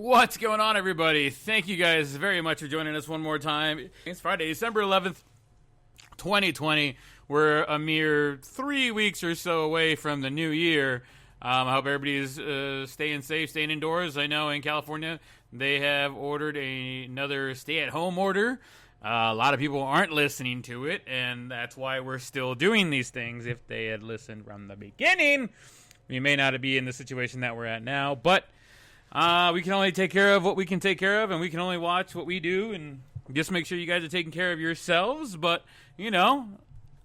What's going on, everybody? Thank you guys very much for joining us one more time. It's Friday, December 11th, 2020. We're a mere 3 weeks or so away from the new year. I hope everybody's staying safe, staying indoors. I know in California they have ordered another stay-at-home order. A lot of people aren't listening to it, and that's why we're still doing these things. If they had listened from the beginning, we may not be in the situation that we're at now, but we can only take care of what we can take care of, and we can only watch what we do, and just make sure you guys are taking care of yourselves. But, you know,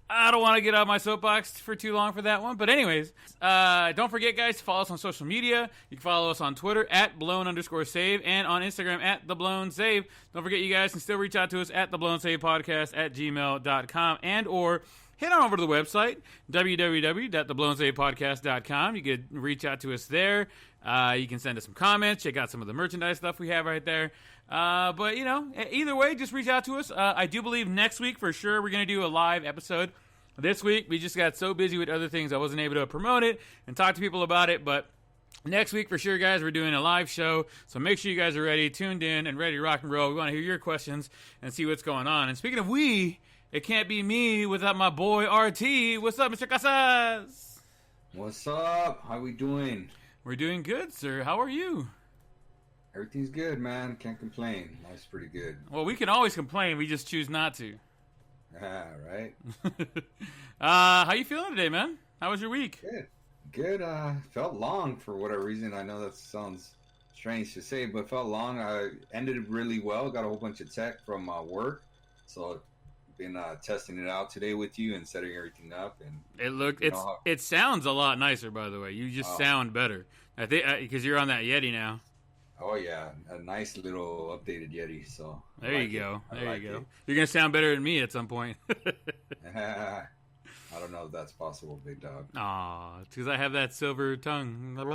I don't want to get out of my soapbox for too long for that one. But anyways, don't forget, guys, to follow us on social media. You can follow us on Twitter at @blown_save and on Instagram at @theblown_save. Don't forget, you guys can still reach out to us at theblown_save_podcast@gmail.com and or head on over to the website, www.theblown_save_podcast.com. You can reach out to us there. You can send us some comments. Check out some of the merchandise stuff we have right there. But, you know, either way, just reach out to us. I do believe next week for sure we're going to do a live episode. This week, we just got so busy with other things I wasn't able to promote it and talk to people about it. But next week for sure, guys, we're doing a live show. So make sure you guys are ready, tuned in, and ready to rock and roll. We want to hear your questions and see what's going on. And speaking of we, it can't be me without my boy RT. What's up, Mr. Casas? What's up? How we doing? We're doing good, sir. How are you? Everything's good, man. Can't complain. Life's pretty good. Well, we can always complain. We just choose not to. Right. How you feeling today, man? How was your week? Good. Felt long for whatever reason. I know that sounds strange to say, but felt long. I ended really well. Got a whole bunch of tech from work. So been testing it out today with you and setting everything up, and it sounds a lot nicer, by the way. You just sound better. I think because you're on that Yeti now. Oh yeah, a nice little updated Yeti. So there you go. There you go. You're gonna sound better than me at some point. I don't know if that's possible, big dog. Aw, it's because I have that silver tongue. That's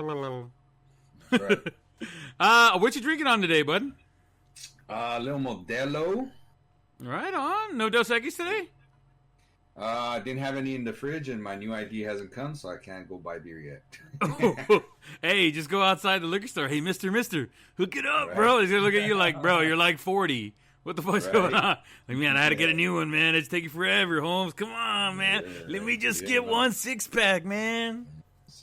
right. What you drinking on today, bud? A little Modelo. Right on. No Dos Equis today? Didn't have any in the fridge, and my new ID hasn't come, so I can't go buy beer yet. Hey, just go outside the liquor store. Hey, mister, hook it up, bro. He's going to look at you like, bro, you're like 40. What the fuck's going on? Like, man, I had to get a new one, man. It's taking forever, Holmes. Come on, man. Let me just get one 6-pack, man.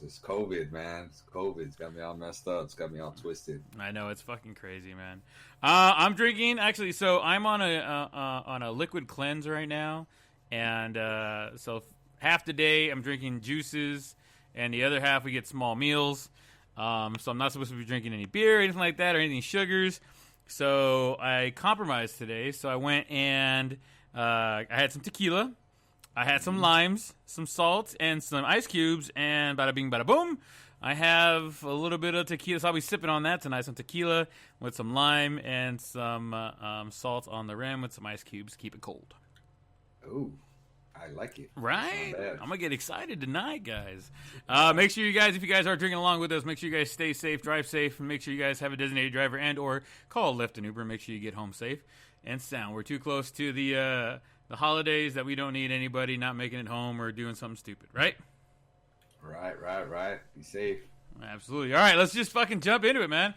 It's COVID, man. It's COVID. It's got me all messed up. It's got me all twisted. I know, it's fucking crazy, man. I'm drinking actually. So I'm on a liquid cleanse right now, and so half the day I'm drinking juices, and the other half we get small meals. So I'm not supposed to be drinking any beer or anything like that or anything sugars. So I compromised today. So I went and I had some tequila. I had some limes, some salt, and some ice cubes, and bada bing, bada boom. I have a little bit of tequila, so I'll be sipping on that tonight. Some tequila with some lime and some salt on the rim with some ice cubes. Keep it cold. Oh, I like it. Right? I'm going to get excited tonight, guys. Make sure you guys, if you guys are drinking along with us, make sure you guys stay safe, drive safe, and make sure you guys have a designated driver and or call Lyft and Uber. Make sure you get home safe and sound. We're too close to the holidays that we don't need anybody not making it home or doing something stupid, right? Right. Be safe. Absolutely. All right, let's just fucking jump into it, man.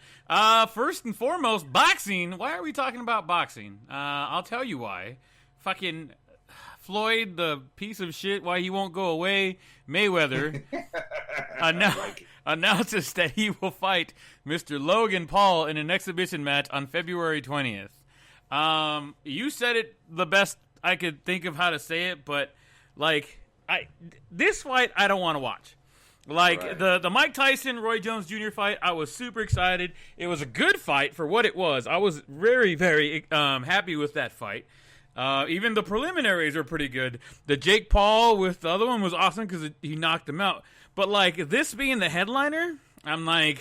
First and foremost, boxing. Why are we talking about boxing? I'll tell you why. Fucking Floyd, the piece of shit, why he won't go away. Mayweather announces that he will fight Mr. Logan Paul in an exhibition match on February 20th. You said it the best I could think of how to say it, but like this fight I don't want to watch. Like the Mike Tyson Roy Jones Jr. fight, I was super excited. It was a good fight for what it was. I was very, very happy with that fight. Even the preliminaries are pretty good. The Jake Paul with the other one was awesome because he knocked him out. But like this being the headliner, I'm like,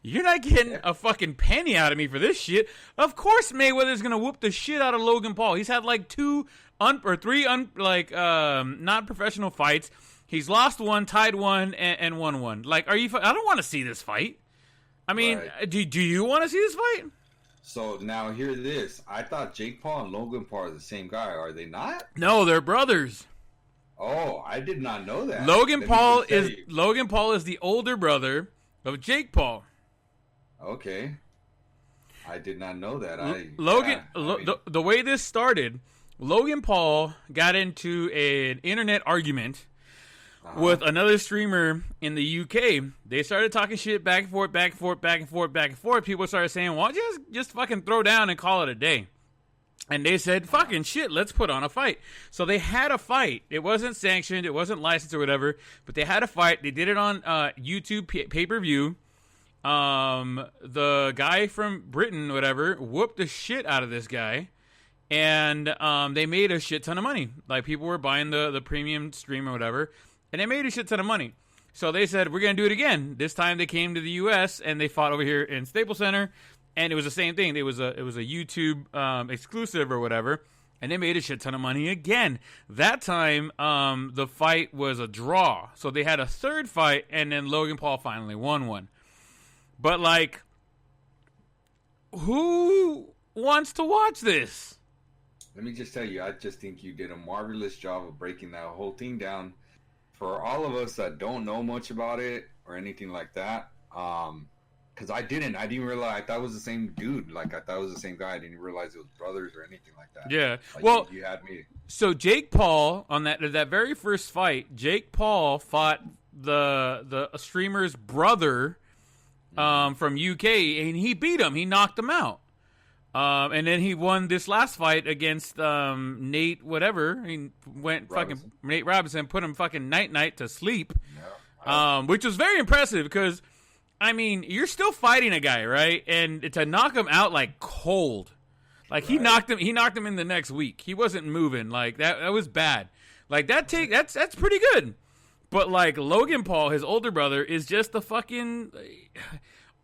you're not getting a fucking penny out of me for this shit. Of course Mayweather's going to whoop the shit out of Logan Paul. He's had like three non-professional fights. He's lost one, tied one, and won one. Like, I don't want to see this fight. I mean, do you want to see this fight? So now hear this. I thought Jake Paul and Logan Paul are the same guy. Are they not? No, they're brothers. Oh, I did not know that. Logan Paul is the older brother of Jake Paul. Okay. I did not know that. The way this started, Logan Paul got into an internet argument with another streamer in the UK. They started talking shit back and forth, back and forth, back and forth, back and forth. People started saying, "Why don't you just fucking throw down and call it a day?" And they said, "Fucking shit, let's put on a fight." So they had a fight. It wasn't sanctioned, it wasn't licensed or whatever, but they had a fight. They did it on YouTube pay-per-view. The guy from Britain, whatever, whooped the shit out of this guy, and they made a shit ton of money. Like, people were buying the premium stream or whatever, and they made a shit ton of money. So they said, we're going to do it again. This time they came to the U.S., and they fought over here in Staples Center, and it was the same thing. It was a YouTube exclusive or whatever, and they made a shit ton of money again. That time, the fight was a draw. So they had a third fight, and then Logan Paul finally won one. But, like, who wants to watch this? Let me just tell you, I just think you did a marvelous job of breaking that whole thing down. For all of us that don't know much about it or anything like that, because I didn't realize. I thought it was the same dude. Like, I thought it was the same guy. I didn't realize it was brothers or anything like that. Yeah. Like, well, you had me. So Jake Paul, on that very first fight, Jake Paul fought the streamer's brother from UK, and he beat him. He knocked him out. And then he won this last fight against Nate whatever. He went fucking Nate Robinson, put him fucking night to sleep. No. Which was very impressive because, I mean, you're still fighting a guy, right? And to knock him out like cold. Like, he knocked him in the next week. He wasn't moving. Like, that was bad. Like, that's pretty good. But, like, Logan Paul, his older brother, is just a fucking...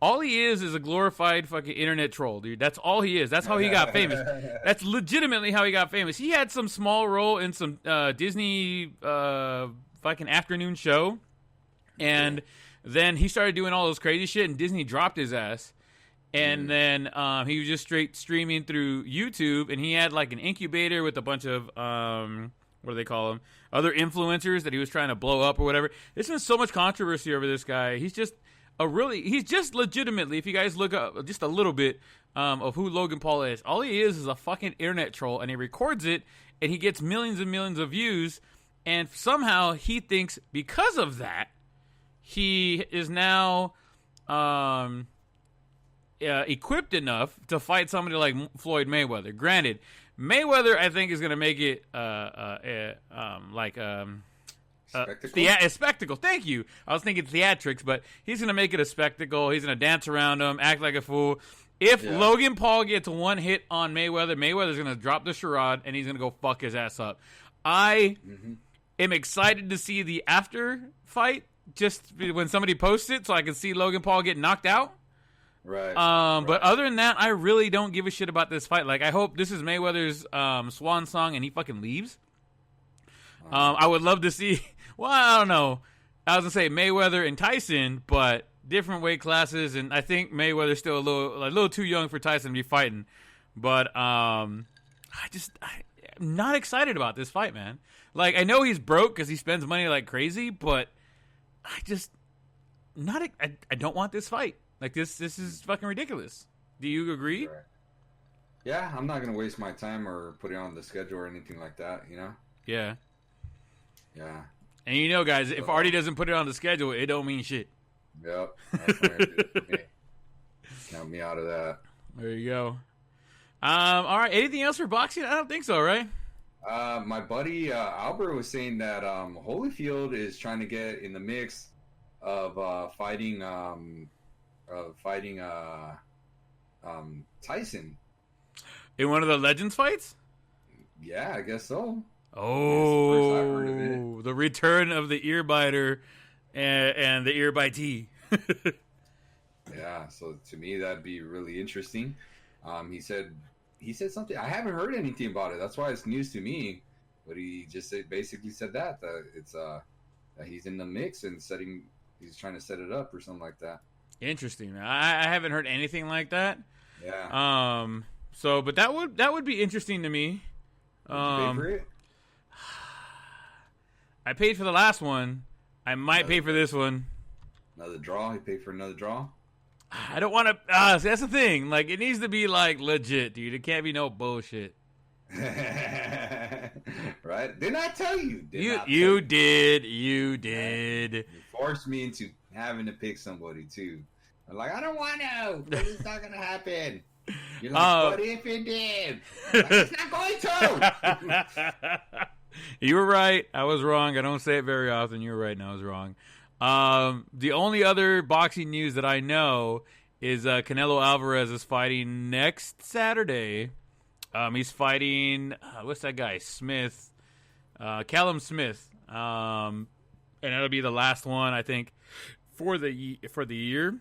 All he is a glorified fucking internet troll, dude. That's all he is. That's how he got famous. That's legitimately how he got famous. He had some small role in some Disney fucking afternoon show. And then he started doing all this crazy shit, and Disney dropped his ass. And then he was just straight streaming through YouTube, and he had, like, an incubator with a bunch of... what do they call them? Other influencers that he was trying to blow up or whatever. There's been so much controversy over this guy. He's just legitimately, if you guys look up just a little bit of who Logan Paul is, all he is a fucking internet troll, and he records it, and he gets millions and millions of views, and somehow he thinks because of that, he is now equipped enough to fight somebody like Floyd Mayweather. Granted, Mayweather, I think, is going to make it a spectacle. Thank you. I was thinking theatrics, but he's going to make it a spectacle. He's going to dance around him, act like a fool. If Logan Paul gets one hit on Mayweather, Mayweather's going to drop the charade, and he's going to go fuck his ass up. I am excited to see the after fight, just when somebody posts it, so I can see Logan Paul get knocked out. Right. But other than that, I really don't give a shit about this fight. Like, I hope this is Mayweather's swan song and he fucking leaves. I would love to see. Well, I don't know. I was gonna say Mayweather and Tyson, but different weight classes, and I think Mayweather's still a little too young for Tyson to be fighting. But I'm not excited about this fight, man. Like, I know he's broke because he spends money like crazy, but I don't want this fight. Like, this is fucking ridiculous. Do you agree? Right. Yeah, I'm not going to waste my time or put it on the schedule or anything like that, you know? Yeah. Yeah. And you know, guys, if Artie doesn't put it on the schedule, it don't mean shit. Yep. That's what it did for me. Count me out of that. There you go. All right. Anything else for boxing? I don't think so, right? My buddy Albert was saying that Holyfield is trying to get in the mix of fighting Tyson in one of the Legends fights. Yeah, I guess so. Oh, that's the first I've heard of it. The return of the ear biter and the ear bitee. Yeah, so to me that'd be really interesting. He said something. I haven't heard anything about it. That's why it's news to me. But he just basically said that it's that he's in the mix and he's trying to set it up or something like that. Interesting, man. I haven't heard anything like that. Yeah. So, but that would be interesting to me. Did you pay for it? I paid for the last one. I might pay for this one. Another draw? You paid for another draw? I don't want to. That's the thing. Like, it needs to be like legit, dude. It can't be no bullshit. Right? Didn't I tell you? You did. You You forced me into having to pick somebody too. I'm like, I don't want to. It's not gonna happen. You're like, what if it did? Like, it's not going to. You were right. I was wrong. I don't say it very often. You were right, and I was wrong. The only other boxing news that I know is Canelo Alvarez is fighting next Saturday. He's fighting what's that guy? Smith, Callum Smith, and that'll be the last one, I think, for the year.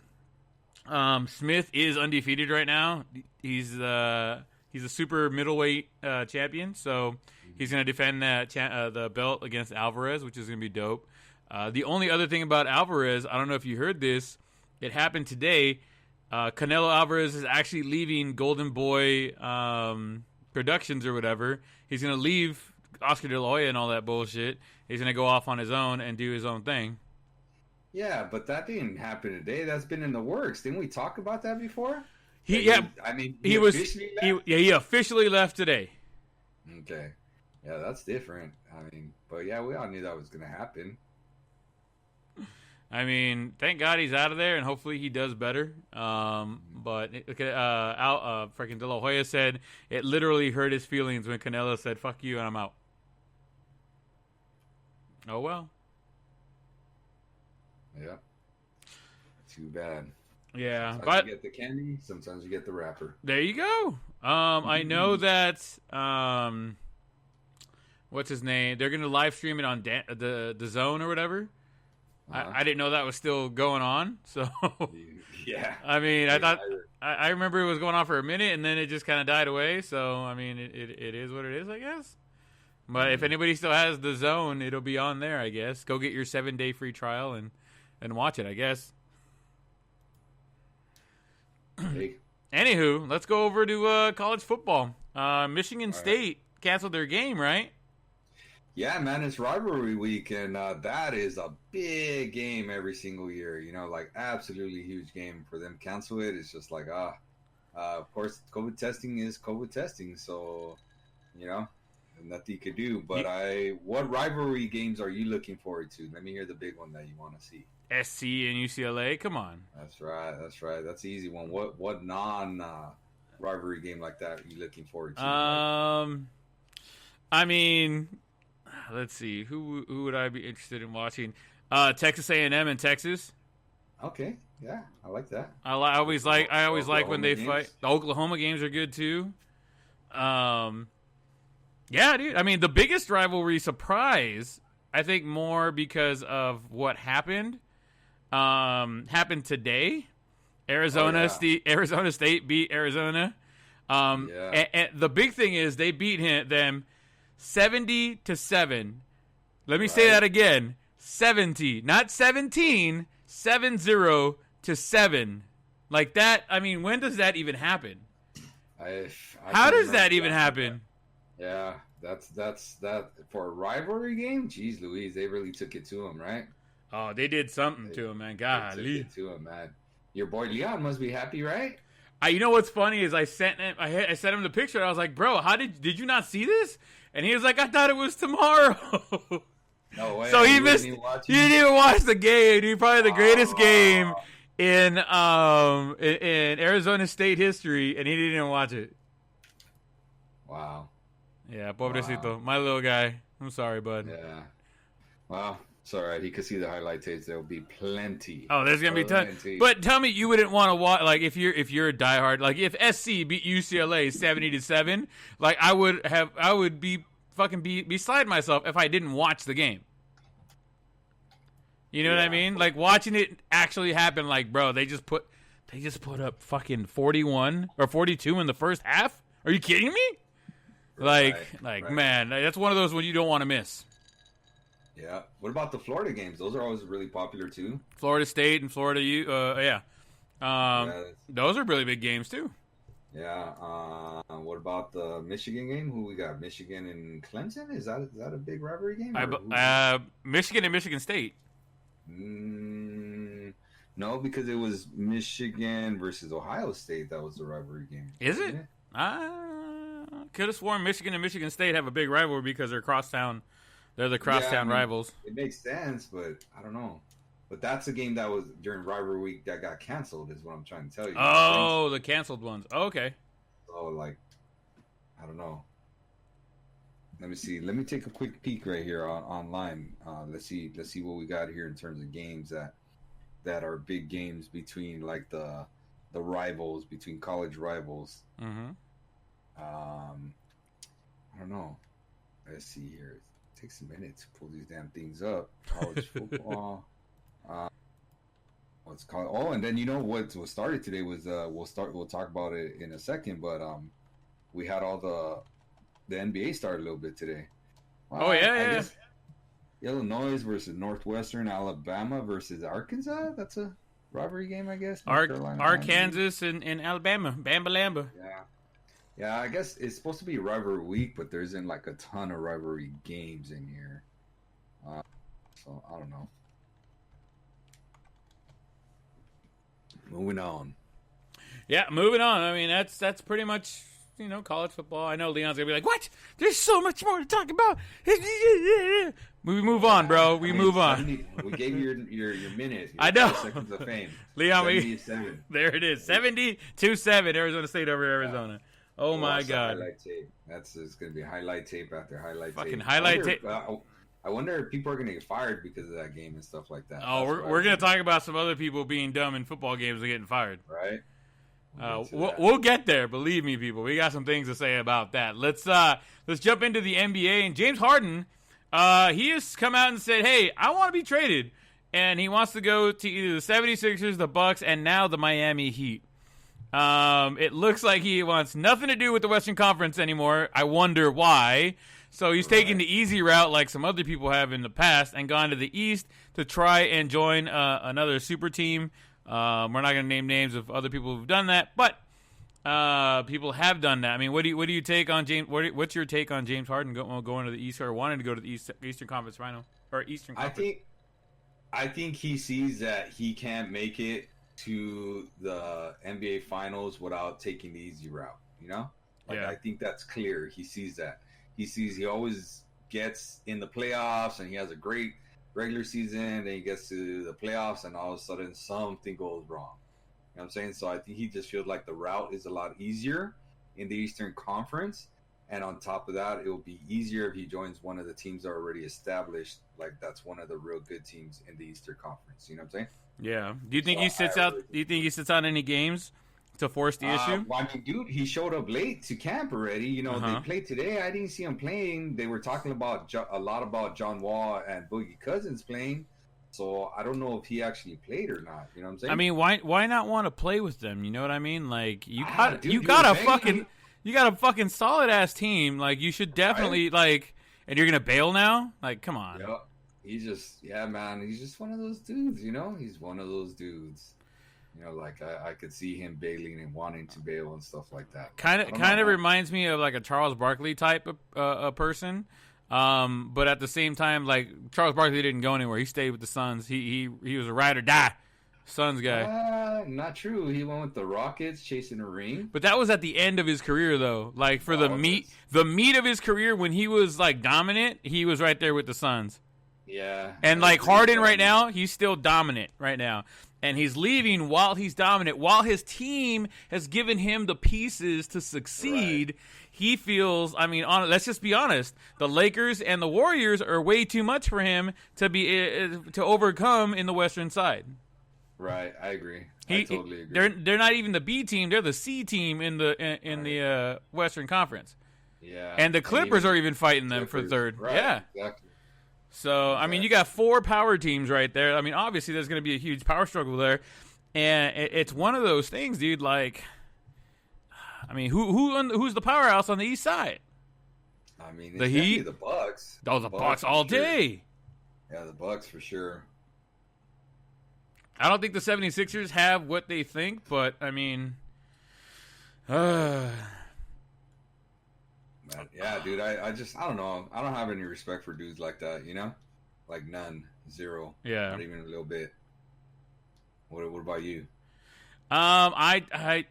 Smith is undefeated right now. He's a super middleweight champion, so he's going to defend the belt against Alvarez, which is going to be dope. The only other thing about Alvarez, I don't know if you heard this, it happened today. Canelo Alvarez is actually leaving Golden Boy Productions or whatever. He's going to leave Oscar De La Hoya and all that bullshit. He's going to go off on his own and do his own thing. Yeah, but that didn't happen today. That's been in the works. Didn't we talk about that before? He officially left today. Okay. Yeah, that's different. I mean, but yeah, we all knew that was going to happen. I mean, thank God he's out of there, and hopefully he does better. But freaking De La Hoya said it literally hurt his feelings when Canelo said, fuck you, and I'm out. Oh, well. Yeah. Too bad. Yeah. Sometimes but you get the candy, sometimes you get the wrapper. There you go. I know that, what's his name? They're going to live stream it on the Zone or whatever. I didn't know that was still going on. So, yeah. I mean, I thought I remember it was going on for a minute, and then it just kind of died away. So, I mean, it is what it is, I guess. But if anybody still has the Zone, it'll be on there, I guess. Go get your 7-day free trial and watch it, I guess. Hey. Anywho, let's go over to college football. Michigan State canceled their game, right? Yeah, man, it's rivalry week, and that is a big game every single year. You know, like absolutely huge game for them. Cancel it. It's just like, of course, COVID testing is COVID testing, so you know, nothing you could do. But what rivalry games are you looking forward to? Let me hear the big one that you want to see. SC and UCLA. Come on. That's right. That's the easy one. What non rivalry game like that are you looking forward to? I mean, let's see. Who would I be interested in watching? Texas A&M and Texas. Okay, yeah, I like that. I always like when they games. fight. The Oklahoma games are good too. Yeah, dude. I mean, the biggest rivalry surprise, I think, more because of what happened today. Arizona State beat Arizona. And the big thing is they beat them 70-7. Let me say that again. 70, not 17, 70-7. Like that. I mean, when does that even happen? How does that even happen? Yeah, that's that for a rivalry game. Jeez Louise, they really took it to him, right? Oh, they did something to him, man. Golly. They took it to him, man. Your boy Leon must be happy, right? You know what's funny is I sent him the picture. I was like, bro, how did you not see this? And he was like, I thought it was tomorrow. No way. So he missed. He didn't even watch the game. Dude, probably the greatest game in Arizona State history, and he didn't even watch it. Wow. Yeah, pobrecito, my little guy. I'm sorry, bud. Yeah. Well, it's all right. He could see the highlight tapes. There will be plenty. Oh, there's gonna be tons. But tell me, you wouldn't want to watch, like, if you're a diehard, like if SC beat UCLA 70-7, like I would be beside myself if I didn't watch the game. You know what I mean? Like watching it actually happen. Like, bro, they just put up fucking 41 or 42 in the first half. Are you kidding me? Right. Man, that's one of those when you don't want to miss. Yeah. What about the Florida games? Those are always really popular too. Florida State and Florida those are really big games too. Yeah. What about the Michigan game? Who we got? Michigan and Clemson? Is that a big rivalry game? Michigan and Michigan State. No, because it was Michigan versus Ohio State. That was the rivalry game. Is it? Could have sworn Michigan and Michigan State have a big rivalry because they're crosstown. They're the crosstown rivals. It makes sense, but I don't know. But that's a game that was during rivalry week that got canceled, is what I'm trying to tell you. Oh, the canceled ones. Oh, okay. So, like, I don't know. Let me see. Let me take a quick peek right here online. Let's see what we got here in terms of games that are big games between, like, the rivals, between college rivals. Mm-hmm. I don't know. Let's see here. It takes a minute to pull these damn things up. College football. What's called? Oh, and then you know what started today was we'll talk about it in a second, but we had all the NBA started a little bit today. Oh yeah. Illinois versus Northwestern, Alabama versus Arkansas. That's a rivalry game, I guess. Arkansas and Alabama, Bamba Lamba. Yeah. I guess it's supposed to be rivalry week, but there isn't like a ton of rivalry games in here. So I don't know. Moving on. Yeah, moving on. I mean, that's pretty much, college football. I know Leon's gonna be like, "What? There's so much more to talk about." We move on, bro. We move on. We gave you your minute. I know. 5 seconds of fame. Leon, 77. There it is. 70-7. Arizona State over Arizona. Yeah. Oh my God. Highlight tape. It's gonna be highlight tape after highlight Fucking tape. highlight tape. I wonder if people are going to get fired because of that game and stuff like that. Oh, we're going to talk about some other people being dumb in football games and getting fired. Right. We'll get there. Believe me, people. We got some things to say about that. Let's jump into the NBA. And James Harden, he has come out and said, hey, I want to be traded. And he wants to go to either the 76ers, the Bucks, and now the Miami Heat. It looks like he wants nothing to do with the Western Conference anymore. I wonder why. So he's taking the easy route like some other people have in the past and gone to the East to try and join another super team. We're not going to name names of other people who've done that, but people have done that. I mean, what do you take on James? What's your take on James Harden going to the East or wanting to go to the Eastern Conference Final or Eastern Conference? I think he sees that he can't make it to the NBA Finals without taking the easy route. I think that's clear. He sees that. He always gets in the playoffs and he has a great regular season, and he gets to the playoffs and all of a sudden something goes wrong. You know what I'm saying? So I think he just feels like the route is a lot easier in the Eastern Conference, and on top of that, it will be easier if he joins one of the teams that are already established, like that's one of the real good teams in the Eastern Conference. You know what I'm saying? Yeah. Do you think he sits out? Do you think he sits out any games to force the issue? Well, I mean, dude, he showed up late to camp already. They played today. I didn't see him playing. They were talking about a lot about John Wall and Boogie Cousins playing. So I don't know if he actually played or not. You know what I'm saying? I mean, why not want to play with them? You know what I mean? Like you got a fucking solid ass team. Like you should definitely and you're gonna bail now? Like, come on. Yep. He's just man. He's just one of those dudes. He's one of those dudes. I could see him bailing and wanting to bail and stuff like that. Kind of reminds me of like a Charles Barkley type of person. But at the same time, like Charles Barkley didn't go anywhere. He stayed with the Suns. He was a ride or die Suns guy. Not true. He went with the Rockets chasing a ring. But that was at the end of his career though. Like for the meat of his career when he was like dominant, he was right there with the Suns. Yeah. And like Harden right now, he's still dominant right now. And he's leaving while he's dominant. While his team has given him the pieces to succeed, he feels, let's just be honest, the Lakers and the Warriors are way too much for him to overcome in the Western side. Right, I agree. I totally agree. They're not even the B team, they're the C team in the Western Conference. Yeah. And the Clippers are even fighting them for third. Right, yeah. Exactly. So, you got 4 power teams right there. Obviously, there's going to be a huge power struggle there. And it's one of those things, dude, who's the powerhouse on the East side? It's the Heat? The Bucks. Oh, the Bucks all day. Yeah, the Bucks for sure. I don't think the 76ers have what they think, but, yeah, dude, I don't know. I don't have any respect for dudes like that, Like none. Zero. Yeah. Not even a little bit. What about you? I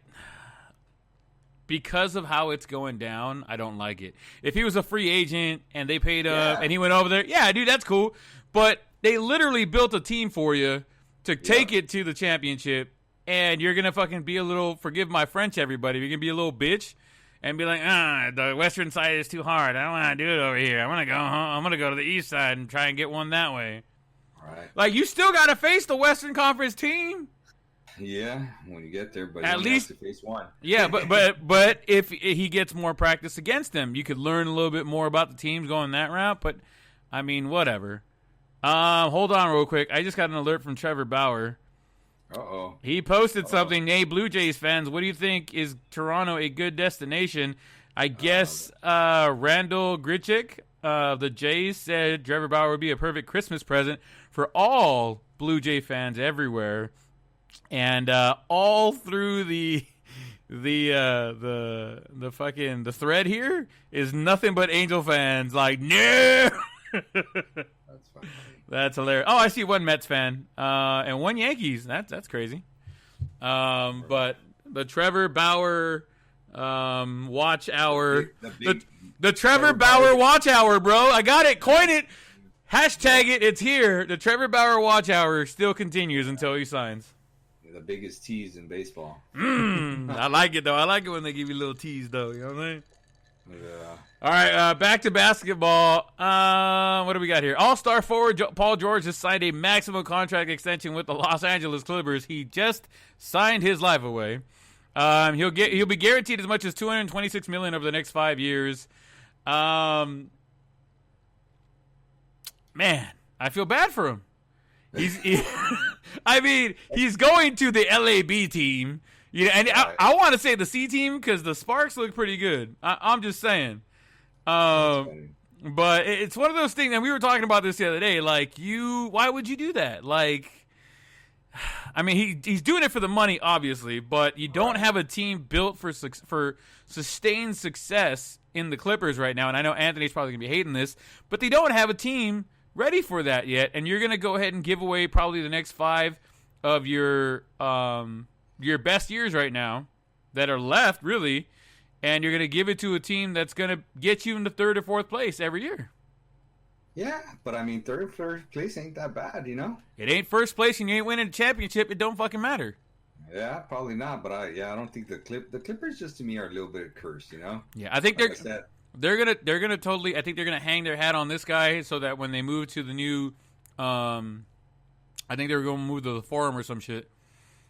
because of how it's going down, I don't like it. If he was a free agent and they paid up and he went over there, yeah, dude, that's cool. But they literally built a team for you to take it to the championship, and you're gonna fucking be a little, forgive my French, everybody, you're gonna be a little bitch and be like, the western side is too hard. I don't want to do it over here. I'm gonna go to the east side and try and get one that way. Right. Like, you still gotta face the Western Conference team. Yeah, when you get there, but at least have to face one. Yeah, but if he gets more practice against them, you could learn a little bit more about the teams going that route. But I mean, whatever. Hold on real quick. I just got an alert from Trevor Bauer. Uh-oh. He posted something. Hey, Blue Jays fans, what do you think? Is Toronto a good destination? I guess Randall Grichuk of the Jays said Trevor Bauer would be a perfect Christmas present for all Blue Jay fans everywhere. And all through the fucking the thread here is nothing but Angel fans like, no. That's funny. That's hilarious. Oh, I see one Mets fan and one Yankees. That's crazy. But the Trevor Bauer watch hour, the Trevor Bauer watch hour, bro. I got it. Coin it. Hashtag it. It's here. The Trevor Bauer watch hour still continues until he signs. The biggest tease in baseball. I like it, though. I like it when they give you a little tease, though. You know what I mean? Yeah. All right, back to basketball. What do we got here? All-star forward Paul George has signed a maximum contract extension with the Los Angeles Clippers. He just signed his life away. He'll be guaranteed as much as $226 million over the next 5 years. Man, I feel bad for him. I mean, he's going to the LAB team. You know, and I want to say the C team because the Sparks look pretty good. I'm just saying. But it's one of those things, and we were talking about this the other day. Like, why would you do that? Like, I mean, he's doing it for the money, obviously, but you don't have a team built for sustained success in the Clippers right now. And I know Anthony's probably gonna be hating this, but they don't have a team ready for that yet. And you're gonna go ahead and give away probably the next 5 of your best years right now that are left, really. And you're going to give it to a team that's going to get you into 3rd or 4th place every year. Yeah, but I mean, 3rd or 4th place ain't that bad, you know? It ain't 1st place and you ain't winning a championship. It don't fucking matter. Yeah, probably not. But I don't think the Clippers just to me are a little bit cursed, you know? Yeah, I think they're gonna totally. I think they're gonna hang their hat on this guy so that when they move to the new, I think they're gonna move to the Forum or some shit.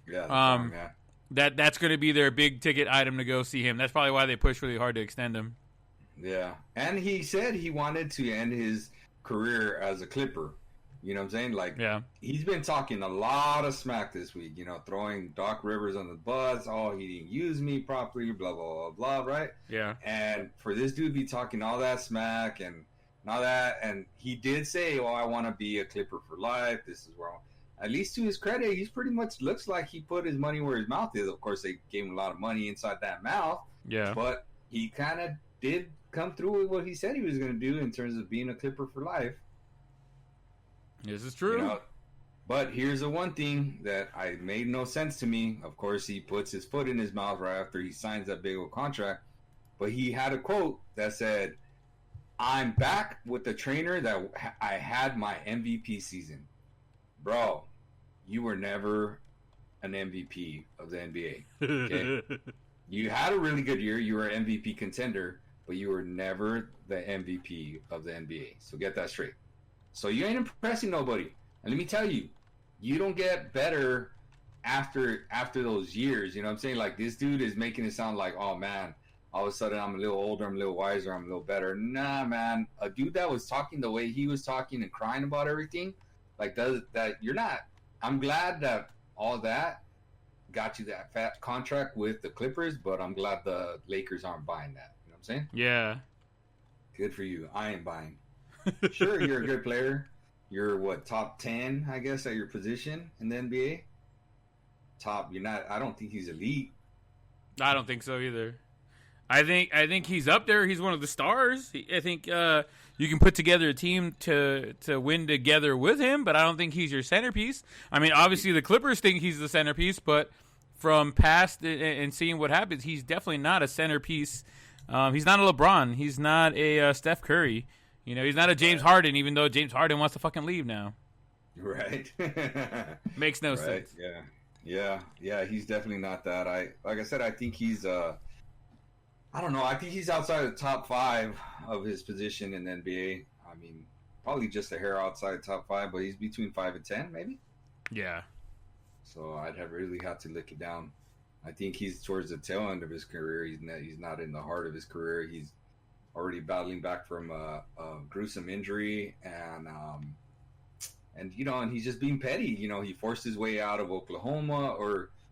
Yeah. Forum, yeah. That's going to be their big ticket item to go see him. That's probably why they push really hard to extend him. Yeah. And he said he wanted to end his career as a Clipper. You know what I'm saying? Like, yeah. He's been talking a lot of smack this week, you know, throwing Doc Rivers on the bus. Oh, he didn't use me properly, blah, blah, blah, blah, right? Yeah. And for this dude to be talking all that smack and all that, and he did say, I want to be a Clipper for life. This is where at least to his credit, he's pretty much looks like he put his money where his mouth is. Of course, they gave him a lot of money inside that mouth. Yeah. But he kind of did come through with what he said he was going to do in terms of being a Clipper for life. This is true. You know, but here's the one thing that made no sense to me. Of course, he puts his foot in his mouth right after he signs that big old contract. But he had a quote that said, "I'm back with the trainer that I had my MVP season." Bro, you were never an MVP of the NBA. Okay? You had a really good year. You were an MVP contender, but you were never the MVP of the NBA. So get that straight. So you ain't impressing nobody. And let me tell you, you don't get better after those years. You know what I'm saying? Like, this dude is making it sound like, oh, man, all of a sudden I'm a little older, I'm a little wiser, I'm a little better. Nah, man. A dude that was talking the way he was talking and crying about everything, like that you're not. I'm glad that all that got you that fat contract with the Clippers, but I'm glad the Lakers aren't buying that. You know what I'm saying? Yeah. Good for you. I ain't buying. Sure, you're a good player. You're top 10, I guess, at your position in the NBA. You're not. I don't think he's elite. I don't think so either. I think he's up there. He's one of the stars. I think you can put together a team to win together with him, but I don't think he's your centerpiece. I mean, obviously the Clippers think he's the centerpiece, but from past and seeing what happens, he's definitely not a centerpiece. He's not a LeBron. He's not a Steph Curry. You know, he's not a James Harden, even though James Harden wants to fucking leave now. Right. Makes no sense. Yeah. He's definitely not that. Like I said, I think he's I don't know. I think he's outside the top 5 of his position in the NBA. I mean, probably just a hair outside the top 5, but he's between 5 and 10, maybe. Yeah. So I'd really have to lick it down. I think he's towards the tail end of his career. He's not in the heart of his career. He's already battling back from a gruesome injury, and you know, and he's just being petty. You know, he forced his way out of Oklahoma,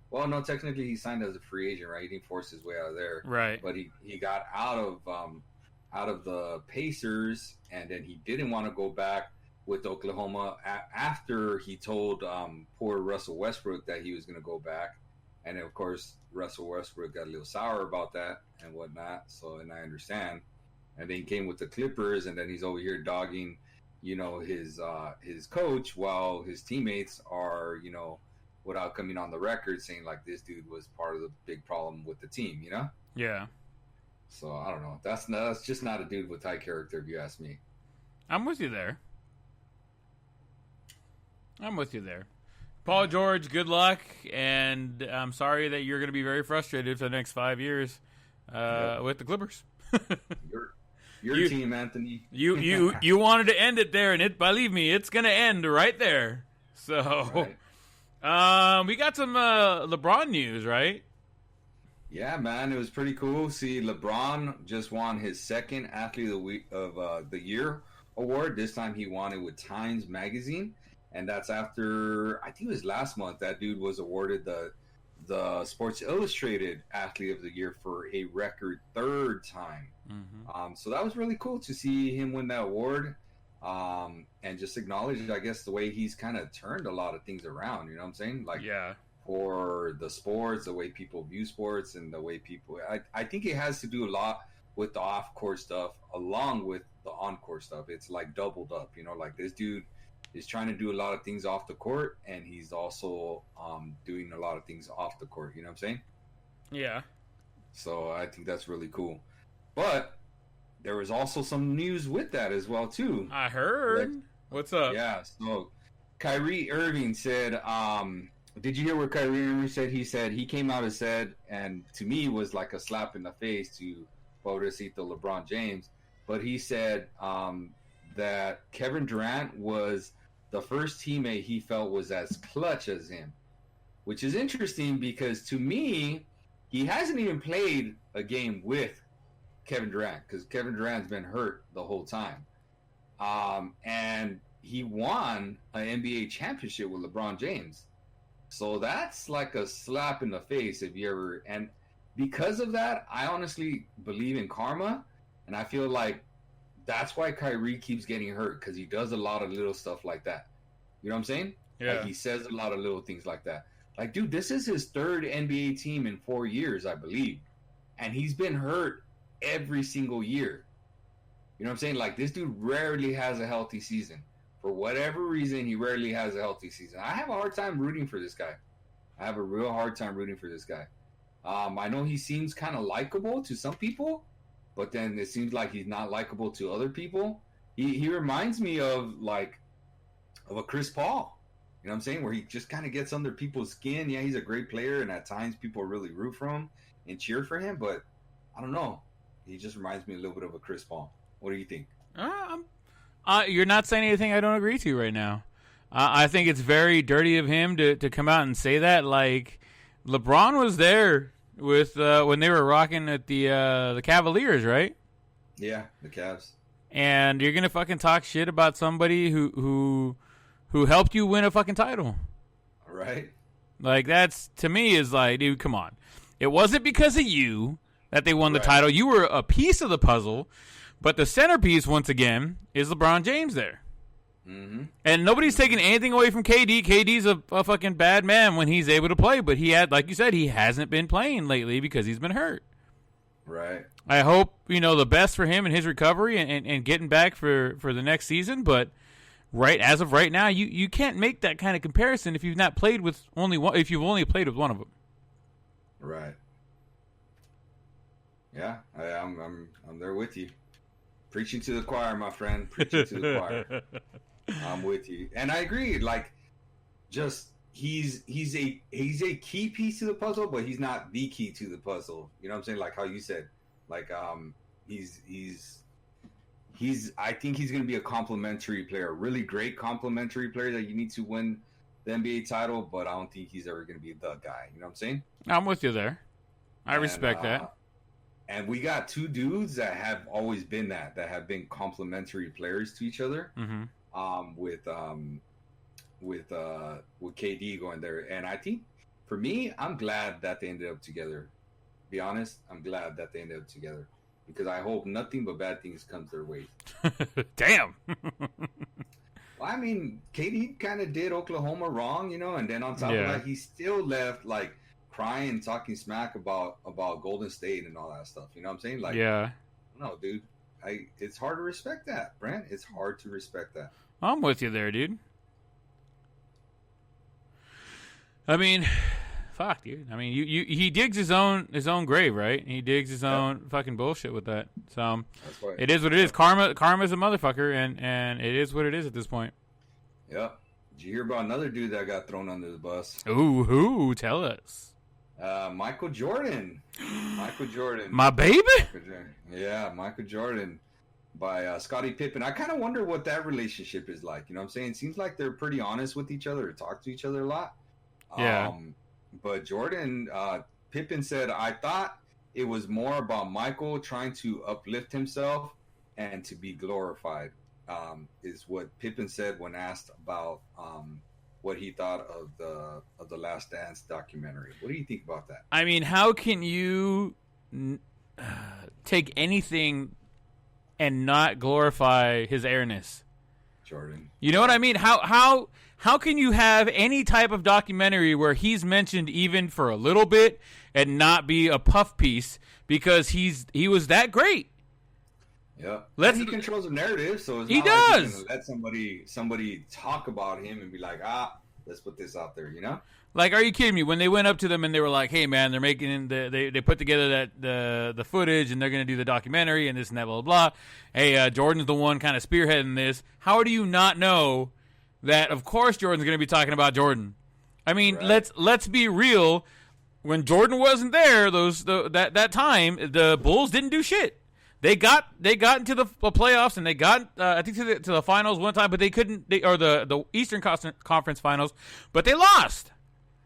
well, no, technically he signed as a free agent, right? He didn't force his way out of there, right? But he got out of the Pacers, and then he didn't want to go back with Oklahoma after he told poor Russell Westbrook that he was going to go back. And of course, Russell Westbrook got a little sour about that and whatnot. So, and I understand. And then he came with the Clippers, and then he's over here dogging, you know, his coach, while his teammates are, you know, without coming on the record saying like this dude was part of the big problem with the team, you know? Yeah. So I don't know. That's just not a dude with high character, if you ask me. I'm with you there. Paul George, good luck, and I'm sorry that you're going to be very frustrated for the next 5 years with the Clippers. Your team, Anthony. You wanted to end it there, and believe me, it's going to end right there. So, right. We got some LeBron news, right? Yeah, man, it was pretty cool. See, LeBron just won his second Athlete of the Year award. This time he won it with Times Magazine. And that's after, I think it was last month, that dude was awarded the Sports Illustrated Athlete of the Year for a record 3rd time. Mm-hmm. So that was really cool to see him win that award, and just acknowledge, I guess, the way he's kind of turned a lot of things around. You know what I'm saying? Like, yeah, for the sports, the way people view sports, and the way people. I think it has to do a lot with the off-court stuff, along with the on-court stuff. It's like doubled up. You know, like this dude is trying to do a lot of things off the court, and he's also doing a lot of things off the court. You know what I'm saying? Yeah. So I think that's really cool. But there was also some news with that as well, too. I heard. Like, what's up? Yeah, so Kyrie Irving said, did you hear what Kyrie Irving said? He said, he came out and said, and to me was like a slap in the face to Pobrecito LeBron James, but he said that Kevin Durant was the first teammate he felt was as clutch as him, which is interesting because to me, he hasn't even played a game with Kevin Durant because Kevin Durant's been hurt the whole time. And he won an NBA championship with LeBron James. So that's like a slap in the face if you ever... And because of that, I honestly believe in karma, and I feel like that's why Kyrie keeps getting hurt, because he does a lot of little stuff like that. You know what I'm saying? Yeah. Like, he says a lot of little things like that. Like, dude, this is his 3rd NBA team in 4 years, I believe. And he's been hurt every single year. You know what I'm saying? Like, this dude rarely has a healthy season. For whatever reason, he rarely has a healthy season. I have a hard time rooting for this guy. I have a real hard time rooting for this guy. I know he seems kind of likable to some people, but then it seems like he's not likable to other people. He reminds me of a Chris Paul. You know what I'm saying? Where he just kind of gets under people's skin. Yeah, he's a great player, and at times people really root for him and cheer for him, but I don't know. He just reminds me a little bit of a Chris Paul. What do you think? You're not saying anything I don't agree to right now. I think it's very dirty of him to come out and say that. Like, LeBron was there with when they were rocking at the Cavaliers, right? Yeah, the Cavs. And you're gonna fucking talk shit about somebody who helped you win a fucking title, right? Like, that's, to me, is like, dude, come on. It wasn't because of you that they won the title. You were a piece of the puzzle, but the centerpiece, once again, is LeBron James there. Mm-hmm. And nobody's taking anything away from KD. KD's a fucking bad man when he's able to play, but he had, like you said, he hasn't been playing lately because he's been hurt. Right. I hope, the best for him and his recovery and getting back for the next season. But as of right now, you can't make that kind of comparison if you've not played with only one. If you've only played with one of them. Right. Yeah, I'm there with you. Preaching to the choir, my friend. Preaching to the choir. I'm with you, and I agree. Like, just he's a key piece to the puzzle, but he's not the key to the puzzle. You know what I'm saying? Like how you said. Like he's I think he's going to be a complimentary player, a really great complimentary player that you need to win the NBA title. But I don't think he's ever going to be the guy. You know what I'm saying? I'm with you there. I respect that. And we got two dudes that have always been that have been complementary players to each other. Mm-hmm. With KD going there, and I think for me, I'm glad that they ended up together. Be honest, I'm glad that they ended up together because I hope nothing but bad things comes their way. Damn. Well, I mean, KD kind of did Oklahoma wrong, and then on top of that, he still left like crying, talking smack about Golden State and all that stuff. You know what I'm saying? Like, yeah. No, dude. It's hard to respect that, Brent. It's hard to respect that. I'm with you there, dude. I mean, fuck, dude. I mean, he digs his own grave, right? He digs his own fucking bullshit with that. So it is what it is. Karma's a motherfucker, and it is what it is at this point. Yep. Did you hear about another dude that got thrown under the bus? Ooh, who? Tell us. Michael Jordan. Michael Jordan. My baby? Michael Jordan by Scottie Pippen. I kind of wonder what that relationship is like. You know what I'm saying? It seems like they're pretty honest with each other, talk to each other a lot. Yeah. But Pippen said, I thought it was more about Michael trying to uplift himself and to be glorified, is what Pippen said when asked about what he thought of the Last Dance documentary. What do you think about that? I mean, how can you take anything and not glorify his airness? Jordan. You know what I mean? How can you have any type of documentary where he's mentioned even for a little bit and not be a puff piece because he was that great? Yeah, he controls the narrative, so it's he not does. Like he's gonna let somebody talk about him and be like, let's put this out there, Like, are you kidding me? When they went up to them and they were like, "Hey, man, they're making they put together the footage and they're going to do the documentary and this and that, blah blah blah." Hey, Jordan's the one kind of spearheading this. How do you not know that? Of course, Jordan's going to be talking about Jordan. I mean, right. let's be real. When Jordan wasn't there, that time, the Bulls didn't do shit. They got into the playoffs and they got I think to the finals one time, but they couldn't. Or the Eastern Conference Finals, but they lost.